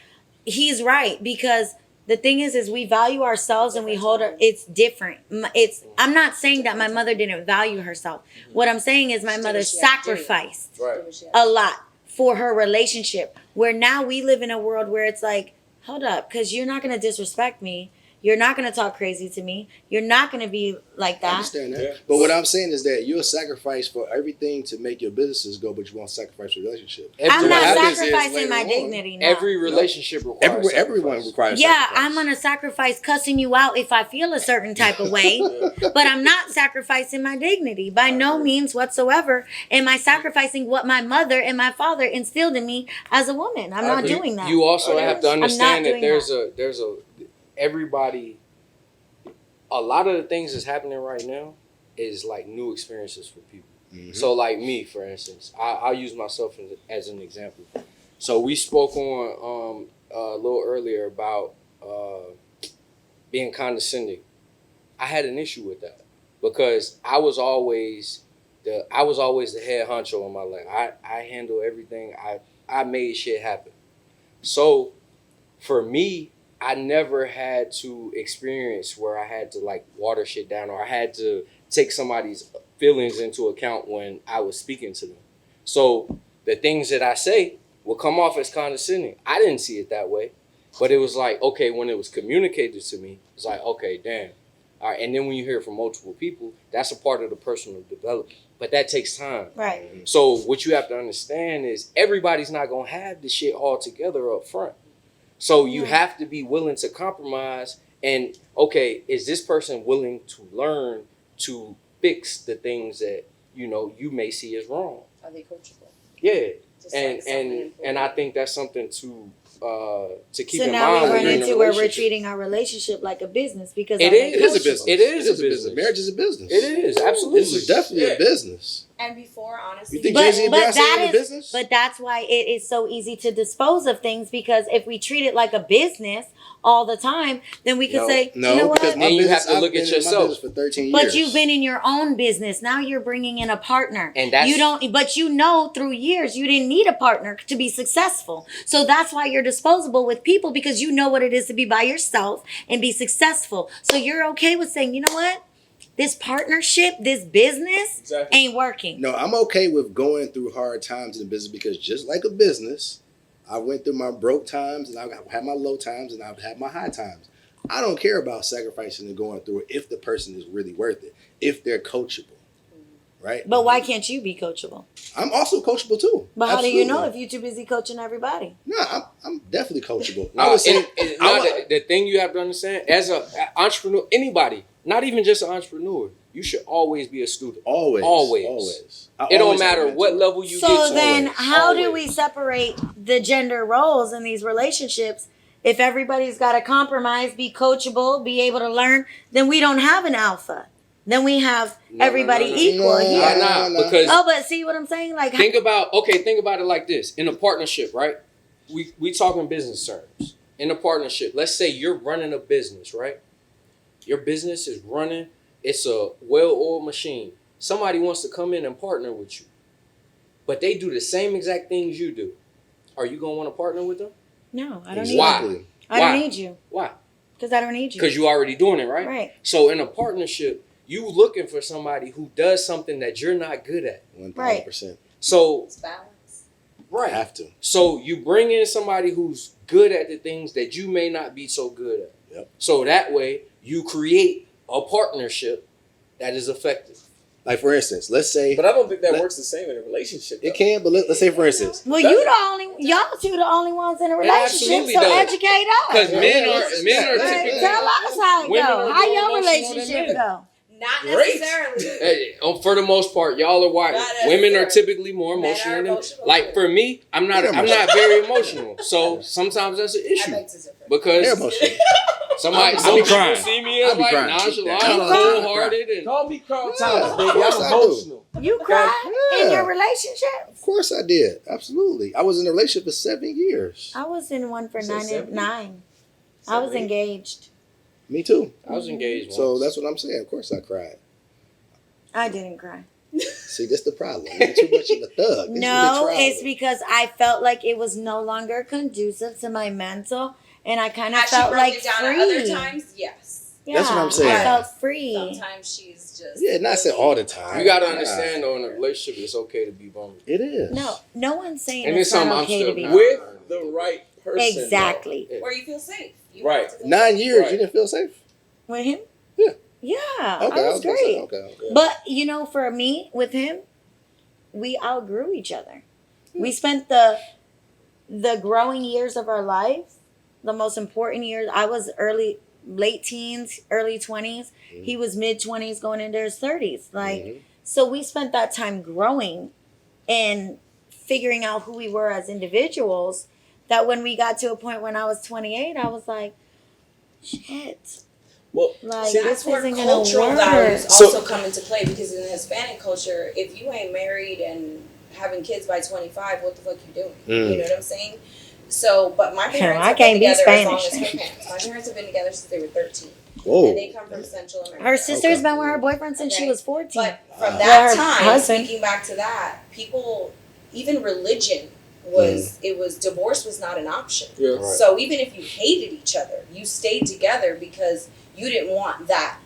S1: he's right. Because the thing is we value ourselves and we hold her. It's different. It's. I'm not saying that my mother didn't value herself. What I'm saying is my
S5: She did
S1: mother
S5: what she had to do.
S1: sacrificed
S3: Right.
S5: Do what she had
S1: a
S5: to do.
S1: lot for her relationship. Where now we live in a world where it's like, hold up, because you're not gonna disrespect me. You're not going to talk crazy to me. You're not going to be like
S4: I
S1: that.
S4: understand that.
S3: Yeah.
S4: But what I'm saying is that you'll sacrifice for everything to make your businesses go, but you won't sacrifice your relationship.
S1: I'm
S4: what
S1: not
S4: happens is
S1: sacrificing
S4: later
S1: my
S4: on,
S1: dignity. No.
S2: Every relationship requires
S4: Everyone
S2: sacrifice.
S4: requires
S1: Yeah,
S4: sacrifice.
S1: I'm going to sacrifice cussing you out if I feel a certain type of way, but I'm not sacrificing my dignity by no means whatsoever. Am I sacrificing what my mother and my father instilled in me as a woman? I'm not doing that.
S2: You also have to
S1: I'm not
S2: understand that
S1: doing
S2: there's a everybody. A lot of the things that's happening right now is like new experiences for people.
S4: Mhm.
S2: So like me, for instance, I'll use myself as an example. So we spoke on a little earlier about being condescending. I had an issue with that because I was always the head honcho in my life. I handle everything. I made shit happen. So for me, I never had to experience where I had to like water shit down or I had to take somebody's feelings into account when I was speaking to them. So the things that I say will come off as condescending. I didn't see it that way, but it was like, okay, when it was communicated to me, it's like, okay, damn. All right, and then when you hear it from multiple people, that's a part of the personal development. But that takes time.
S1: Right.
S2: So what you have to understand is everybody's not gonna have the shit all together up front. So you have to be willing to compromise. And okay, is this person willing to learn to fix the things that you may see as wrong?
S5: Are they coachable?
S2: Yeah,
S5: Just
S2: and
S5: like something
S2: and
S5: important.
S2: I think that's something to keep
S1: So
S2: in
S1: now
S2: mind.
S1: we
S2: when
S1: run
S2: you're in a
S1: into where we're
S2: relationship.
S1: treating our relationship like a business because
S2: It
S1: I'm
S2: is.
S4: It is a
S1: coachable.
S4: business.
S2: It is a business.
S4: Marriage is a business.
S2: It is absolutely.
S4: This is definitely
S3: Yeah.
S4: a business.
S5: And before, honestly,
S4: You think
S1: But-
S4: Jay-Z and
S1: but
S4: Beyonce
S1: that
S4: in the
S1: is-
S4: business?
S1: But that's why it is so easy to dispose of things because if we treat it like a business all the time, then we could say,
S4: no,
S1: you know
S4: because
S1: what?
S4: my
S2: And you have
S4: business,
S2: to
S4: I've
S2: look
S4: been
S2: at
S4: in my
S2: yourself.
S4: business for 13 years.
S1: But you've been in your own business. Now you're bringing in a partner.
S2: And that's-
S1: you don't. But through years you didn't need a partner to be successful. So that's why you're disposable with people because you know what it is to be by yourself and be successful. So you're okay with saying, you know what? This partnership, this business
S3: Exactly.
S1: ain't working.
S4: No, I'm okay with going through hard times in the business because just like a business, I went through my broke times and I've had my low times and I've had my high times. I don't care about sacrificing and going through it if the person is really worth it, if they're coachable, right?
S1: But why can't you be coachable?
S4: I'm also coachable too.
S1: But how do you know
S4: Absolutely.
S1: if you're too busy coaching everybody?
S4: No, I'm definitely coachable.
S2: No,
S4: I would say
S2: the thing you have to understand as an entrepreneur, anybody, not even just an entrepreneur, you should always be a student.
S4: always. I
S2: It don't
S4: always
S2: matter
S4: have
S2: what
S4: mentor.
S2: level you
S1: So
S2: get to.
S1: then how do we
S2: Always.
S1: separate the gender roles in these relationships? If everybody's got to compromise, be coachable, be able to learn, then we don't have an alpha. Then we have
S2: No,
S1: everybody
S2: no.
S1: equal
S4: No,
S1: here.
S2: Why not?
S4: No.
S2: Because
S1: Oh, but see what I'm saying? Like,
S2: think about it like this. In a partnership, right? We talking business terms. In a partnership, let's say you're running a business, right? Your business is running. It's a well-oiled machine. Somebody wants to come in and partner with you, but they do the same exact things you do. Are you gonna want to partner with them?
S1: no, I don't need
S2: Why?
S1: you.
S4: Exactly.
S1: I
S2: Why?
S1: don't need you
S2: Why?
S1: because I don't need you.
S2: Because you already doing it, right?
S1: Right.
S2: So in a partnership, you looking for somebody who does something that you're not good at.
S4: 1,000%.
S2: So
S5: it's balance.
S2: right.
S4: Have to.
S2: So you bring in somebody who's good at the things that you may not be so good at.
S4: Yep.
S2: So that way you create a partnership that is effective.
S4: Like for instance, let's say
S3: But I don't think that
S4: Let-
S3: works the same in a relationship.
S4: it
S3: though.
S4: can, but let's say for instance,
S1: Well, y'all two the only ones in a relationship,
S2: absolutely
S1: so
S2: does.
S1: educate us.
S2: Because
S4: Yeah,
S2: men
S4: yeah,
S2: are
S4: yeah.
S2: typically
S1: Tell us how it
S2: Women
S1: go.
S2: are
S1: How
S2: more
S1: your
S2: emotional than
S1: relationship
S2: men.
S1: go?
S5: Not
S3: Great.
S5: necessarily.
S2: Hey, for the most part, y'all are wired.
S5: Not
S2: Women are
S5: necessarily.
S2: typically more
S5: Men are
S2: emotional than
S5: emotional.
S2: like for me, I'm not
S4: They're
S2: very emotional. So sometimes that's an
S5: I
S2: issue
S5: beg to differ.
S4: they're
S2: because
S4: emotional.
S2: some
S4: I be
S2: people
S4: crying.
S2: see me
S4: I
S2: as
S4: be
S2: like
S4: crying.
S2: nonchalant,
S4: You
S1: cry.
S2: cold-hearted, and
S3: Call me Carl
S4: Yeah,
S3: Thomas,
S4: of
S3: baby.
S4: course
S3: I'm
S4: I do.
S3: emotional.
S1: You cry in
S4: Yeah.
S1: your relationship?
S4: Of course I did. Absolutely. I was in a relationship for 7 years.
S1: I was in one for
S3: You said
S1: 9
S3: 7?
S1: 9. I was
S3: 7, 8?
S1: engaged.
S4: Me too.
S2: I was engaged.
S4: So
S2: once.
S4: that's what I'm saying. Of course I cried.
S1: I didn't cry.
S4: See, that's the problem. You're too much of a thug. It's
S1: No,
S4: really
S1: it's because I felt like it was no longer conducive to my mental, and I kind of
S5: Has she
S1: felt
S5: broken
S1: like
S5: it down
S1: free.
S5: at other times? Yes.
S1: Yeah,
S4: That's what I'm saying.
S1: I felt free.
S5: Sometimes she's just.
S4: Yeah, not saying all the time.
S2: You gotta
S4: Yeah.
S2: understand though, in a relationship, it's okay to be vulnerable.
S4: It is.
S1: No one's saying
S2: And
S1: it's
S2: it's something
S1: not
S2: I'm
S1: okay
S2: still
S1: to be.
S2: not-
S3: With the right person.
S1: Exactly.
S5: Where you feel safe. You
S3: Right.
S5: have to feel
S4: 9
S5: safe.
S4: years,
S3: Right.
S4: you didn't feel safe?
S1: With him?
S4: Yeah.
S1: Yeah,
S4: Okay,
S1: I was
S4: gonna say,
S1: great.
S4: okay.
S1: But for me, with him, we outgrew each other. We spent the growing years of our lives, the most important years. I was late teens, early 20s.
S4: Mhm.
S1: He was mid 20s, going into his 30s.
S4: Mhm.
S1: So we spent that time growing and figuring out who we were as individuals. That when we got to a point when I was 28, I was like, shit.
S3: Well,
S1: Like,
S3: see,
S1: this
S5: That's where
S1: isn't gonna
S5: cultural
S1: work.
S5: values
S3: So-
S5: also come into play, because in the Hispanic culture, if you ain't married and having kids by 25, what the fuck you doing? You know what I'm saying? So, but my parents
S1: I
S5: have
S1: can't
S5: been
S1: be
S5: together as long as
S1: Spanish.
S5: her parents. My parents have been together since they were 13.
S4: Whoa.
S5: And they come from Central America.
S1: Her sister's
S4: Okay.
S1: been with her boyfriend since she
S5: Okay.
S1: was 14.
S5: But from
S4: Wow.
S5: that
S1: Her
S5: time,
S1: husband.
S5: speaking back to that, people, even religion was, it was, divorce was not an option.
S3: Yeah.
S2: Right.
S5: So even if you hated each other, you stayed together because you didn't want that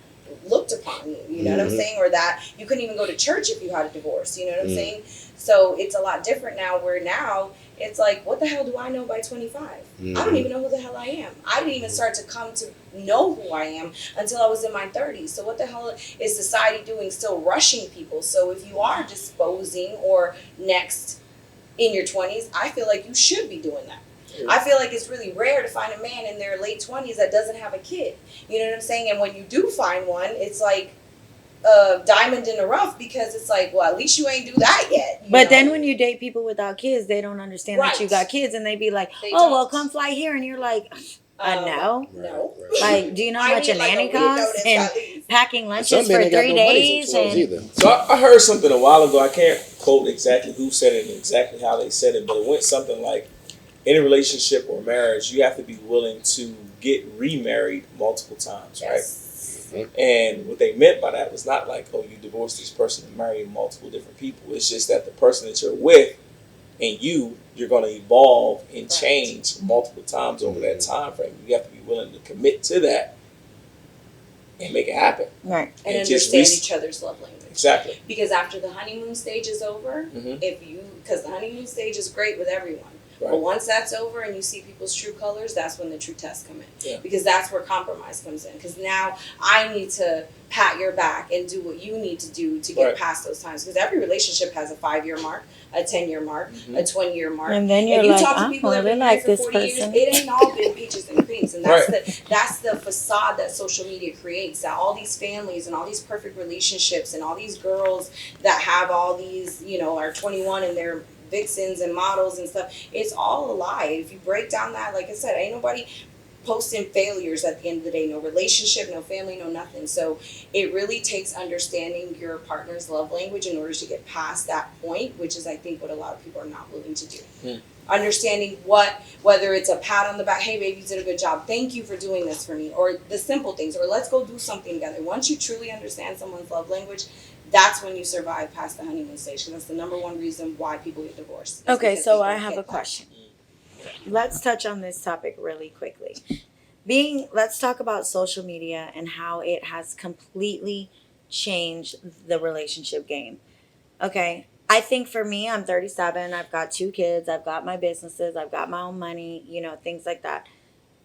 S5: looked upon you. You know what I'm
S4: Mhm.
S5: saying? Or that you couldn't even go to church if you had a divorce. You know what I'm
S4: Mm.
S5: saying? So it's a lot different now, where now it's like, what the hell do I know by 25? I don't even know who the hell I am. I didn't even start to come to know who I am until I was in my 30s. So what the hell is society doing, still rushing people? So if you are disposing or next in your 20s, I feel like you should be doing that.
S3: Yeah.
S5: I feel like it's really rare to find a man in their late 20s that doesn't have a kid. You know what I'm saying? And when you do find one, it's like a diamond in the rough, because it's like, well, at least you ain't do that yet. you
S1: But
S5: know?
S1: then when you date people without kids, they don't understand that you
S5: Right.
S1: got kids, and they be like,
S5: They
S1: "Oh, well,
S5: don't.
S1: come fly here," and you're like,
S5: Um,
S1: "No."
S5: No.
S1: Like, do you know how
S5: I
S1: much
S5: need
S1: a
S5: like
S1: nanny
S5: week
S1: costs?
S5: notice
S1: And
S5: at least.
S1: packing
S4: Some
S1: lunches
S4: men
S1: for
S4: ain't got
S1: 3
S4: no money
S1: days,
S4: since 12
S1: and
S4: either.
S3: So I heard something a while ago. I can't quote exactly who said it and exactly how they said it, but it went something like, in a relationship or marriage, you have to be willing to get remarried multiple times, right?
S5: Yes.
S3: And what they meant by that was not like, oh, you divorce this person and marry multiple different people. It's just that the person that you're with and you're going to evolve and change multiple times over that time frame. You have to be willing to commit to that and make it happen.
S1: right.
S5: And
S3: And just
S5: understand each other's love language.
S3: Exactly.
S5: Because after the honeymoon stage is over,
S3: Mhm.
S5: because the honeymoon stage is great with everyone.
S3: Right.
S5: But once that's over and you see people's true colors, that's when the true tests come in.
S3: Yeah.
S5: Because that's where compromise comes in. Because now I need to pat your back and do what you need to do to get
S3: Right.
S5: past those times. Because every relationship has a 5-year mark, a 10-year mark,
S3: Mhm.
S5: a 20-year mark.
S1: And then you're
S5: If you
S1: like,
S5: talk to
S1: "I
S5: people
S1: don't
S5: that have
S1: really
S5: been married
S1: like
S5: for
S1: this
S5: 40
S1: person."
S5: years, it ain't all been peaches and creams. And that's
S3: Right.
S5: that's the facade that social media creates, that all these families and all these perfect relationships and all these girls that have all these, are 21 and they're vixens and models and stuff, it's all a lie. If you break down that, like I said, ain't nobody posting failures at the end of the day. No relationship, no family, no nothing. So it really takes understanding your partner's love language in order to get past that point, which is, I think, what a lot of people are not willing to do. Understanding whether it's a pat on the back, hey baby, you did a good job, thank you for doing this for me, or the simple things, or let's go do something together. Once you truly understand someone's love language, that's when you survive past the honeymoon stage, because that's the number one reason why people get divorced. is
S1: Okay,
S5: because
S1: so
S5: they
S1: I
S5: don't
S1: have
S5: get
S1: a
S5: that.
S1: question. Let's touch on this topic really quickly. Let's talk about social media and how it has completely changed the relationship game. Okay, I think for me, I'm 37. I've got 2 kids. I've got my businesses. I've got my own money, things like that.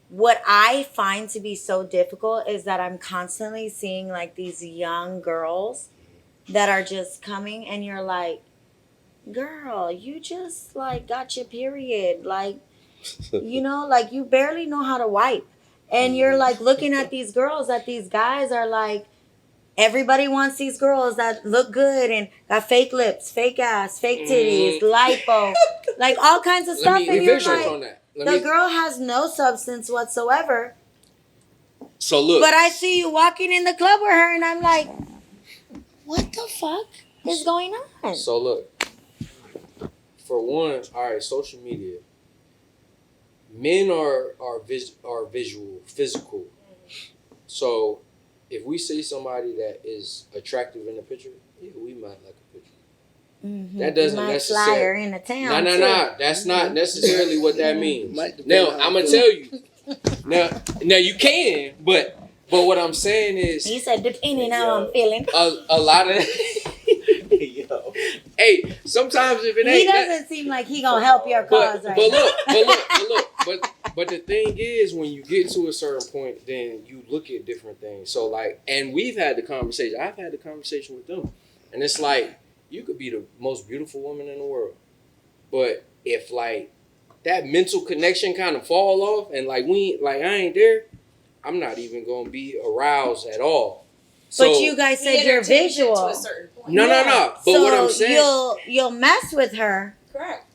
S1: What I find to be so difficult is that I'm constantly seeing like these young girls that are just coming, and you're like, girl, you just like got your period. Like, like you barely know how to wipe. And you're like looking at these girls that these guys are like, everybody wants these girls that look good and got fake lips, fake ass, fake titties, lipo, like all kinds of stuff.
S2: Let
S1: And
S2: me
S1: you're
S2: visualize
S1: like,
S2: on that.
S1: the girl has no substance whatsoever.
S2: So look,
S1: But I see you walking in the club with her, and I'm like, what the fuck is going on?
S2: So look, for one, all right, social media. Men are visual, physical. So if we see somebody that is attractive in the picture, yeah, we might like a picture.
S1: Mm-hmm.
S2: That doesn't
S1: you might
S2: necessarily.
S1: fly her into town.
S2: No. That's not necessarily what that means.
S4: Might depend
S2: Now
S4: on how
S2: I'm gonna
S4: I feel.
S2: tell you. Now you can, but what I'm saying is,
S1: He said, depending how I'm feeling.
S2: a lot of.
S3: Yo.
S2: Hey, sometimes if it
S1: He
S2: ain't that,
S1: doesn't seem like he gonna help your cause
S2: but
S1: right
S2: look, but the thing is, when you get to a certain point, then you look at different things. So like, and we've had the conversation. I've had the conversation with them, and it's like you could be the most beautiful woman in the world, but if like that mental connection kind of fall off, and like I ain't there, I'm not even gonna be aroused at all. So,
S1: But you guys said
S5: He
S1: you're
S5: entertains it
S1: visual.
S5: to a certain point.
S2: No. But
S1: so
S2: what I'm saying,
S1: you'll mess with her,
S5: Correct.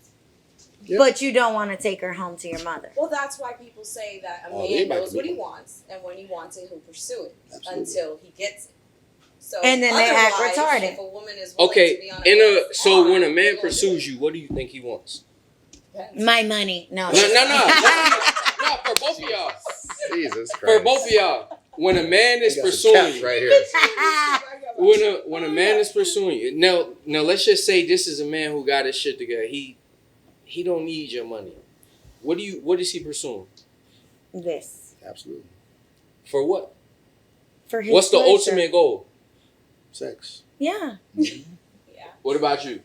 S4: Yeah.
S1: but you don't want to take her home to your mother.
S5: Well, that's why people say that a
S4: Oh,
S5: man
S4: everybody
S5: knows
S4: can
S5: what
S4: be
S5: he
S4: one.
S5: wants, and when he wants it, he'll pursue it
S4: Absolutely.
S5: until he gets it. So
S1: And then they act
S5: otherwise,
S1: retarded.
S5: If a woman is willing to
S2: Okay,
S5: be on
S2: so when a
S5: they're
S2: man
S5: gonna do
S2: pursues
S5: it.
S2: you, what do you think he wants?
S1: My money. No.
S2: No, no, for both of y'all.
S4: Jesus Christ.
S2: For both of y'all. When a man is
S4: We got some
S2: pursuing
S4: caps
S2: you,
S4: right here.
S2: when a man is pursuing you, now let's just say this is a man who got his shit together. He don't need your money. What is he pursuing?
S1: This.
S4: Absolutely.
S2: For what?
S1: For his
S2: What's the
S1: pleasure.
S2: ultimate goal?
S4: Sex.
S1: Yeah.
S5: Yeah,
S2: What about you?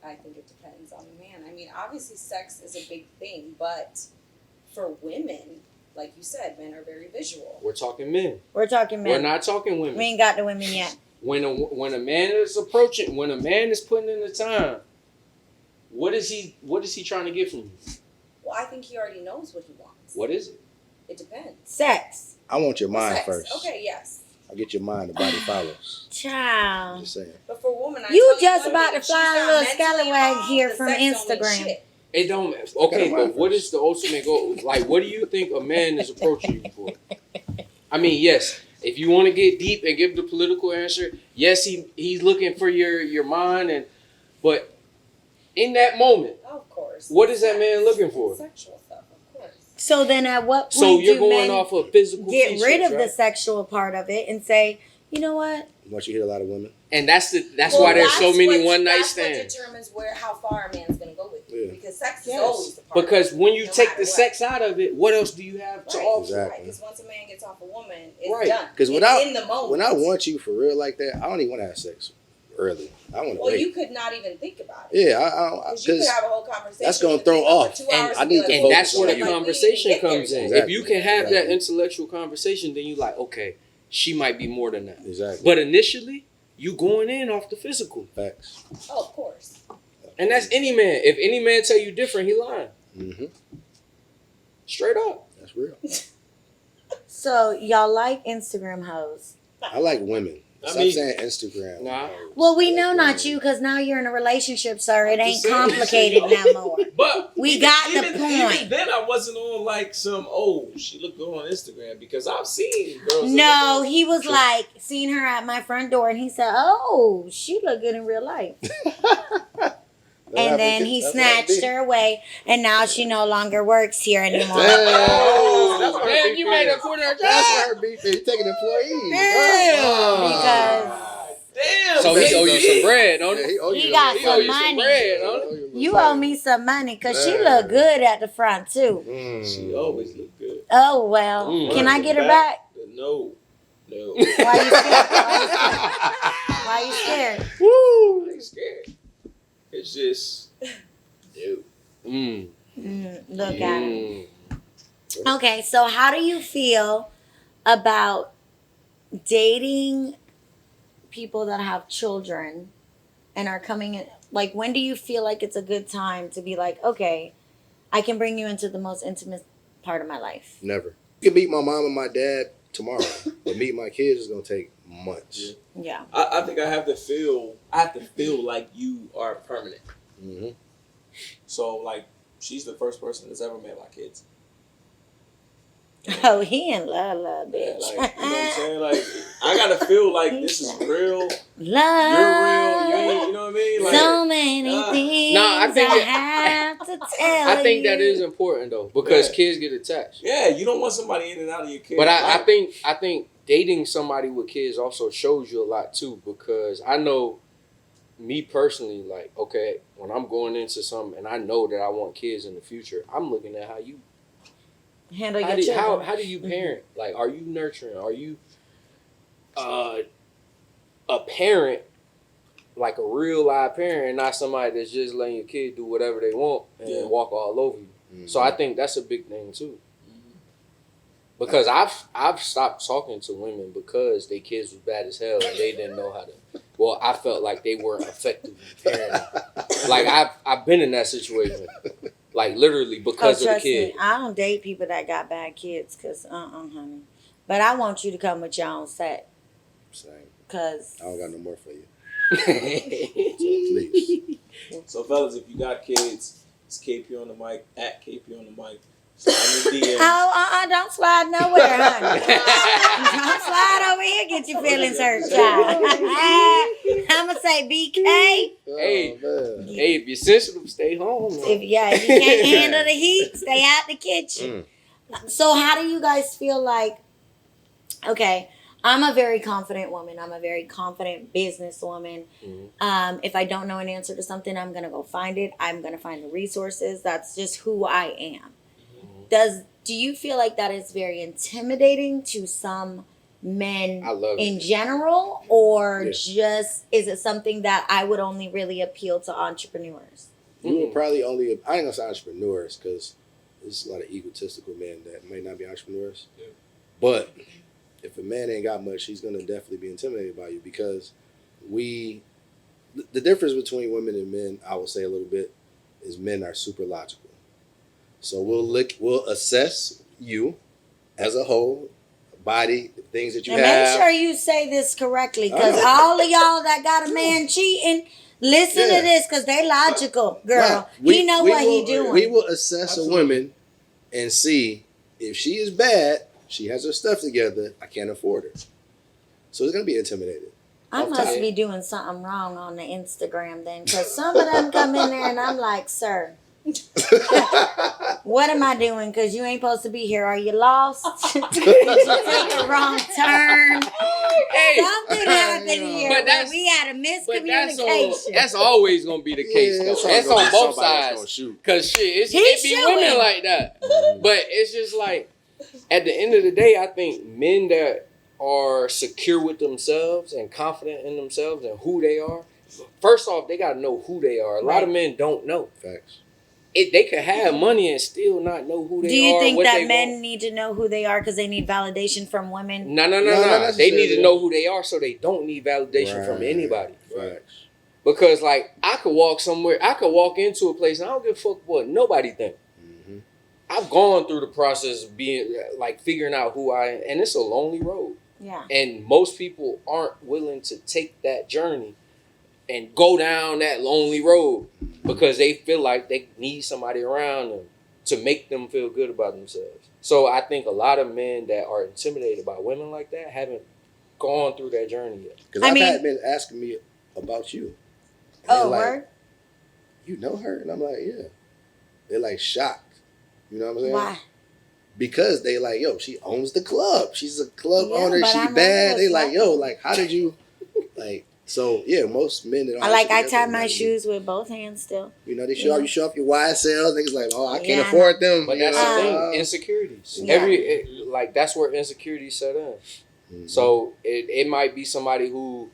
S5: I think it depends on the man. I mean, obviously, sex is a big thing, but for women, like you said, men are very visual.
S2: We're talking men.
S1: We're talking
S2: We're
S1: men.
S2: not talking women.
S1: We ain't got the women yet.
S2: When a man is approaching, when a man is putting in the time, what is he trying to get from you?
S5: Well, I think he already knows what he wants.
S2: What is it?
S5: It depends.
S1: Sex.
S4: I want your mind
S5: Sex.
S4: first.
S5: Okay, yes.
S4: I get your mind, the body follows.
S1: Child.
S4: Just saying.
S5: But for a woman, I
S1: You
S5: tell
S1: just
S5: women,
S1: about to
S5: if
S1: fly
S5: she's
S1: a
S5: not
S1: little
S5: mentally
S1: scallywag
S5: involved,
S1: here
S5: the
S1: from
S5: sex don't mean
S1: Instagram.
S5: shit.
S2: It don't. Okay,
S4: Gotta
S2: but what
S4: mind
S2: is the ultimate goal? Like, what do you think a man is approaching you for? I mean, yes. If you want to get deep and give the political answer, yes, he's looking for your mind, but in that moment,
S5: Of course.
S2: what is that man looking for?
S5: Sexual stuff, of course.
S1: So then at what point
S2: So you're
S1: do
S2: going
S1: men
S2: off of physical
S1: get
S2: features,
S1: rid of the
S2: right?
S1: sexual part of it and say, you know what?
S4: Once you hit a lot of women.
S2: And that's
S5: Well,
S2: why there's so
S5: that's
S2: many
S5: what-
S2: one night
S5: that's what
S2: stands.
S5: determines how far a man's gonna go with you.
S4: Yeah.
S5: Because sex is
S2: Yes.
S5: always the part.
S2: Because when you
S5: no
S2: take
S5: matter
S2: the
S5: what.
S2: sex out of it, what else do you have to
S5: Right.
S2: offer?
S4: Exactly.
S5: Because once a man gets off a woman, it's
S2: Right.
S5: done.
S4: Because
S5: It's in the moment.
S4: when I want you for real like that, I don't even want to have sex early. I want to
S5: well,
S4: wait.
S5: you could not even think about it.
S4: Yeah,
S5: Because you could
S4: because
S5: have a whole conversation.
S4: that's gonna
S5: and
S4: throw
S5: think for
S4: off.
S5: 2
S2: And
S5: hours
S4: I
S5: and be
S4: need
S5: like,
S4: to
S2: And
S5: "Oh,
S2: that's
S4: focus
S2: where
S4: on
S2: the
S5: like, we didn't
S2: conversation
S5: even get there
S2: comes
S5: yet."
S2: in.
S4: Exactly.
S2: If you can have that
S4: Exactly.
S2: intellectual conversation, then you like, okay, she might be more than that.
S4: exactly.
S2: But initially, you going in off the physical.
S4: Facts.
S5: Oh, of course.
S2: And that's any man. If any man tell you different, he lying.
S4: Mm-hmm.
S2: Straight up.
S4: That's real.
S1: So y'all like Instagram hoes?
S4: I like women.
S3: I
S4: Stop
S3: mean-
S4: saying Instagram.
S2: Nah.
S1: Well, we
S4: I like
S1: know not
S4: women.
S1: you, because now you're in a relationship, sir. It
S3: I'm
S1: ain't
S3: just saying.
S1: complicated no more.
S3: But
S1: We got the
S3: even
S1: point.
S3: then, I wasn't on like some she looked good on Instagram because I've seen girls. that
S1: No,
S3: look
S1: he was
S3: True.
S1: like, seen her at my front door, and he said, oh, she look good in real life. And then he snatched her away, and now she no longer works here anymore.
S2: Oh,
S4: That's what her
S2: man,
S4: beef
S2: you made
S4: is.
S2: a quarter of
S4: That's what
S2: job.
S4: her beef is. Taking employees.
S2: Damn.
S1: Because
S3: Damn.
S2: So he owe you some bread, don't
S4: Yeah,
S2: he?
S4: he owe
S1: He
S4: you
S1: got
S2: He owe you
S1: some
S2: some
S1: money.
S2: bread, don't he?
S1: You owe me some money, because she
S4: Man.
S1: look good at the front, too.
S3: She always looked good.
S1: Oh, well.
S2: Mm.
S1: Can I get her back?
S3: No.
S1: Why you scared? Why you scared?
S3: Woo! I ain't scared. It's just. Dude.
S2: Mm.
S1: Look at him.
S2: Mm.
S1: Okay, so how do you feel about dating people that have children and are coming in? Like, when do you feel like it's a good time to be like, okay, I can bring you into the most intimate part of my life?
S4: Never. You can meet my mom and my dad tomorrow, but meet my kids is gonna take months.
S1: Yeah.
S3: I think I have to feel like you are permanent.
S4: Mm-hmm.
S3: So like she's the first person that's ever met my kids.
S1: Oh, he in love,
S3: Yeah,
S1: bitch.
S3: like, you know what I'm saying? Like I gotta feel like this is real. You're
S1: Love.
S3: real. You ain't, you know what I mean? Like
S1: So many things
S2: Nah, I think
S1: I have to tell
S2: I think that
S1: you.
S2: is important though, because
S3: Yeah.
S2: kids get attached.
S3: yeah, you don't want somebody in and out of your kids.
S2: But I
S3: life.
S2: think dating somebody with kids also shows you a lot too, because I know me personally, like, okay, when I'm going into something and I know that I want kids in the future, I'm looking at how you
S1: Handle
S2: how
S1: your
S2: do,
S1: children.
S2: how do you parent? Like, are you nurturing? Are you a parent, like a real live parent, and not somebody that's just letting your kid do whatever they want and
S3: Yeah.
S2: walk all over you?
S4: Mm-hmm.
S2: So I think that's a big thing too. Because I've stopped talking to women because their kids was bad as hell and they didn't know how to. Well, I felt like they weren't effective in parenting. Like I've been in that situation, like literally because of the
S1: trust
S2: kid.
S1: me, I don't date people that got bad kids, cause honey. But I want you to come with your own set,
S4: Same.
S1: cause
S4: I don't got no more for you. Please.
S3: So fellas, if you got kids, It's KP on the mic, at KP on the mic. Slide in the DM.
S1: Oh, don't slide nowhere, honey. Don't slide over here, get your feelings hurt, child. I'ma say BK.
S2: Hey,
S4: Oh, man.
S2: hey, if you're sensitive, stay home. Man.
S1: If you can't handle the heat, stay out the kitchen. So how do you guys feel like, okay, I'm a very confident woman. I'm a very confident businesswoman. If I don't know an answer to something, I'm going to go find it. I'm going to find the resources. That's just who I am. Do you feel like that is very intimidating to some men
S2: I love
S1: in
S2: it.
S1: general, or
S4: Yeah.
S1: just is it something that I would only really appeal to entrepreneurs?
S4: You would probably only, I ain't gonna say entrepreneurs because there's a lot of egotistical men that might not be entrepreneurs.
S3: Yeah.
S4: But if a man ain't got much, he's gonna definitely be intimidated by you because the difference between women and men, I will say a little bit, is men are super logical. So we'll assess you as a whole, body, the things that you
S1: And
S4: have.
S1: make sure you say this correctly, because all of y'all that got a man cheating, listen
S4: Yeah.
S1: to this, because they logical, girl.
S4: No,
S1: He know what he doing.
S4: We will assess
S3: Absolutely.
S4: a woman and see if she is bad, she has her stuff together, I can't afford her. So it's going to be intimidated.
S1: I
S4: Off
S1: must
S4: top.
S1: be doing something wrong on the Instagram then, because some of them come in there and I'm like, sir, what am I doing? Because you ain't supposed to be here. Are you lost? Did you take a wrong turn?
S2: Hey,
S1: Something happened here.
S2: But
S1: But
S2: that's-
S1: we had a
S2: but
S1: miscommunication.
S2: that's always gonna be the case.
S4: Yeah,
S2: though.
S4: it's
S2: That's
S4: always
S2: on
S4: gonna be
S2: both
S4: somebody that's
S2: sides.
S4: gonna shoot.
S2: Cause shit,
S1: He's
S2: it be
S1: shooting.
S2: women like that. But it's just like, at the end of the day, I think men that are secure with themselves and confident in themselves and who they are, first off, they gotta know who they are. A lot of men don't know.
S4: Facts.
S2: They could have money and still not know who they are.
S1: Do you think
S2: what
S1: that
S2: they
S1: men
S2: want.
S1: need to know who they are because they need validation from women?
S2: No.
S4: not
S2: They need to
S4: necessarily.
S2: know who they are so they don't need validation from
S4: Right.
S2: anybody.
S4: Facts.
S2: Because like I could walk somewhere, I could walk into a place and I don't give a fuck what nobody think.
S4: Mm-hmm.
S2: I've gone through the process of being like figuring out who I am, and it's a lonely road.
S1: Yeah.
S2: And most people aren't willing to take that journey and go down that lonely road because they feel like they need somebody around them to make them feel good about themselves. So I think a lot of men that are intimidated by women like that haven't gone through that journey yet.
S4: Because
S1: I
S4: I've
S1: mean-
S4: had men asking me about you. And
S1: Oh,
S4: they're like,
S1: word?
S4: you know her? And I'm like, yeah. They're like shocked. You know what I'm saying?
S1: Why?
S4: Because they like, yo, she owns the club. She's a club
S1: Yeah,
S4: owner.
S1: but
S4: She
S1: I know
S4: bad. They
S1: it's
S4: like,
S1: not-
S4: yo, like, how did you, like, so yeah, most men that
S1: I like I
S4: tie
S1: tie my shoes with both hands still.
S4: You know, they show you show off your YSLs. Niggas like, oh, I can't
S1: Yeah, I
S4: afford them.
S2: But
S4: you
S2: that's
S4: know?
S2: the thing, insecurities.
S1: Yeah.
S2: Like that's where insecurities set in.
S4: Mhm.
S2: So it might be somebody who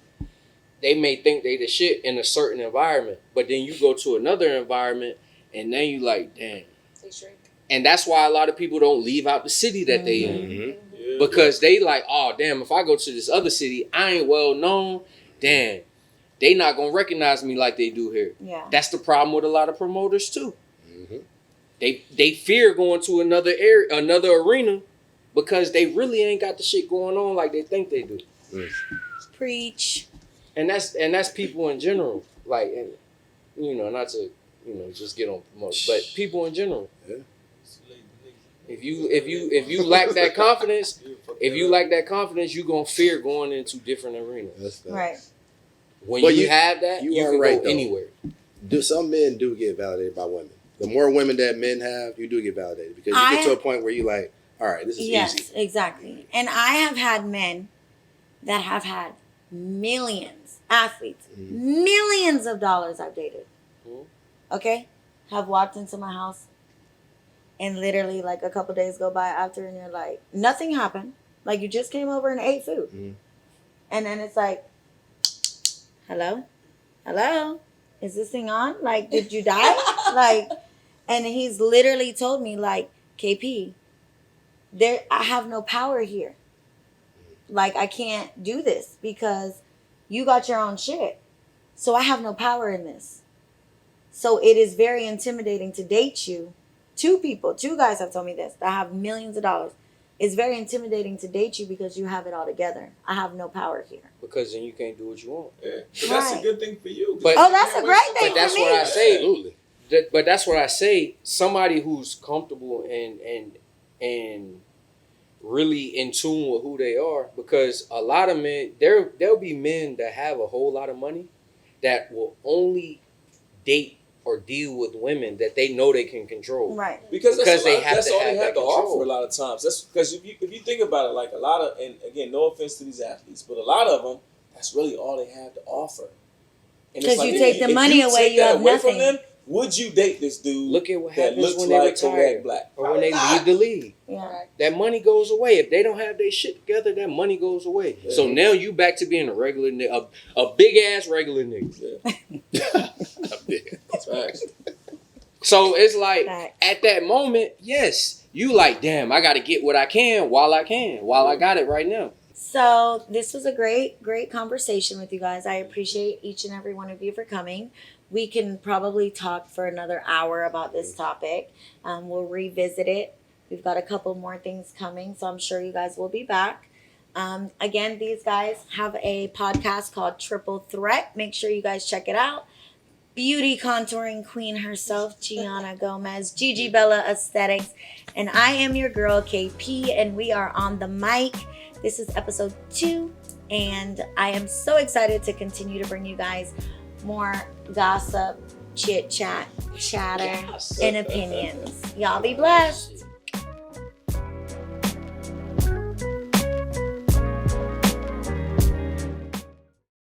S2: they may think they the shit in a certain environment, but then you go to another environment and then you like, damn.
S5: They shrink.
S2: And that's why a lot of people don't leave out the city that they in.
S4: Mhm.
S3: Yeah.
S2: Because they like, oh damn, if I go to this other city, I ain't well known, damn, they not gonna recognize me like they do here.
S1: Yeah.
S2: That's the problem with a lot of promoters too.
S4: Mhm.
S2: They fear going to another area, another arena, because they really ain't got the shit going on like they think they do.
S1: Preach.
S2: And that's people in general. Like, and, you know, not to just get on promote, but people in general. If you lack that confidence, you gonna fear going into different arenas.
S4: That's that.
S1: Right.
S2: When
S4: But
S2: you
S4: you-
S2: have that,
S4: you
S2: you
S4: are
S2: can
S4: right,
S2: go
S4: though.
S2: anywhere.
S4: Some men do get validated by women. The more women that men have, you do get validated because you get to a point where you like, all right, this is
S1: Yes,
S4: easy.
S1: exactly. And I have had men that have had millions, athletes, millions of dollars I've dated.
S2: Mhm.
S1: Okay? Have walked into my house and literally like a couple days go by after and you're like, nothing happened. Like you just came over and ate food.
S4: Mhm.
S1: And then it's like, hello? Hello? Is this thing on? Like, did you die? Like, and he's literally told me like, KP, I have no power here. Like I can't do this because you got your own shit. So I have no power in this. So it is very intimidating to date you. Two guys have told me this that have millions of dollars. It's very intimidating to date you because you have it all together. I have no power here.
S2: Because then you can't do what you want.
S3: Yeah. But that's a
S1: Right.
S3: good thing for you.
S2: But-
S1: Oh, that's a great thing
S2: But that's
S1: for
S2: what I
S1: me.
S2: say.
S4: Absolutely.
S2: but that's what I say. Somebody who's comfortable and really in tune with who they are, because a lot of men, there'll be men that have a whole lot of money that will only date or deal with women that they know they can control.
S1: Right.
S3: Because that's
S2: They
S3: all
S2: have to
S3: they
S2: have
S3: have
S2: that
S3: to
S2: control.
S3: offer a lot of times. That's because if you think about it, like a lot of, and again, no offense to these athletes, but a lot of them, that's really all they have to offer. And
S1: 'Cause
S3: it's
S1: you
S3: if
S1: take the money away,
S3: take
S1: you
S3: that
S1: have
S3: away
S1: nothing.
S3: From them, would you date this dude?
S2: Look at what
S3: that
S2: happens
S3: looks
S2: when they
S3: like
S2: retire
S3: Kodak Black?
S2: or when they leave the league.
S1: Yeah.
S2: That money goes away. If they don't have their shit together, that money goes away.
S3: Yeah.
S2: So now you back to being a regular nigga, a big ass regular nigga.
S3: That's facts.
S2: So it's like
S1: Facts.
S2: at that moment, yes, you like, damn, I got to get what I can while I got it right now.
S1: So this was a great conversation with you guys. I appreciate each and every one of you for coming. We can probably talk for another hour about this topic. We'll revisit it. We've got a couple more things coming, so I'm sure you guys will be back. Again, these guys have a podcast called Triple Threat. Make sure you guys check it out. Beauty contouring queen herself, Gianna Gomez, Gigi Bella Aesthetics, and I am your girl, KP, and we are on the mic. This is episode 2, and I am so excited to continue to bring you guys more gossip, chit chat, chatter, and opinions. Y'all be blessed.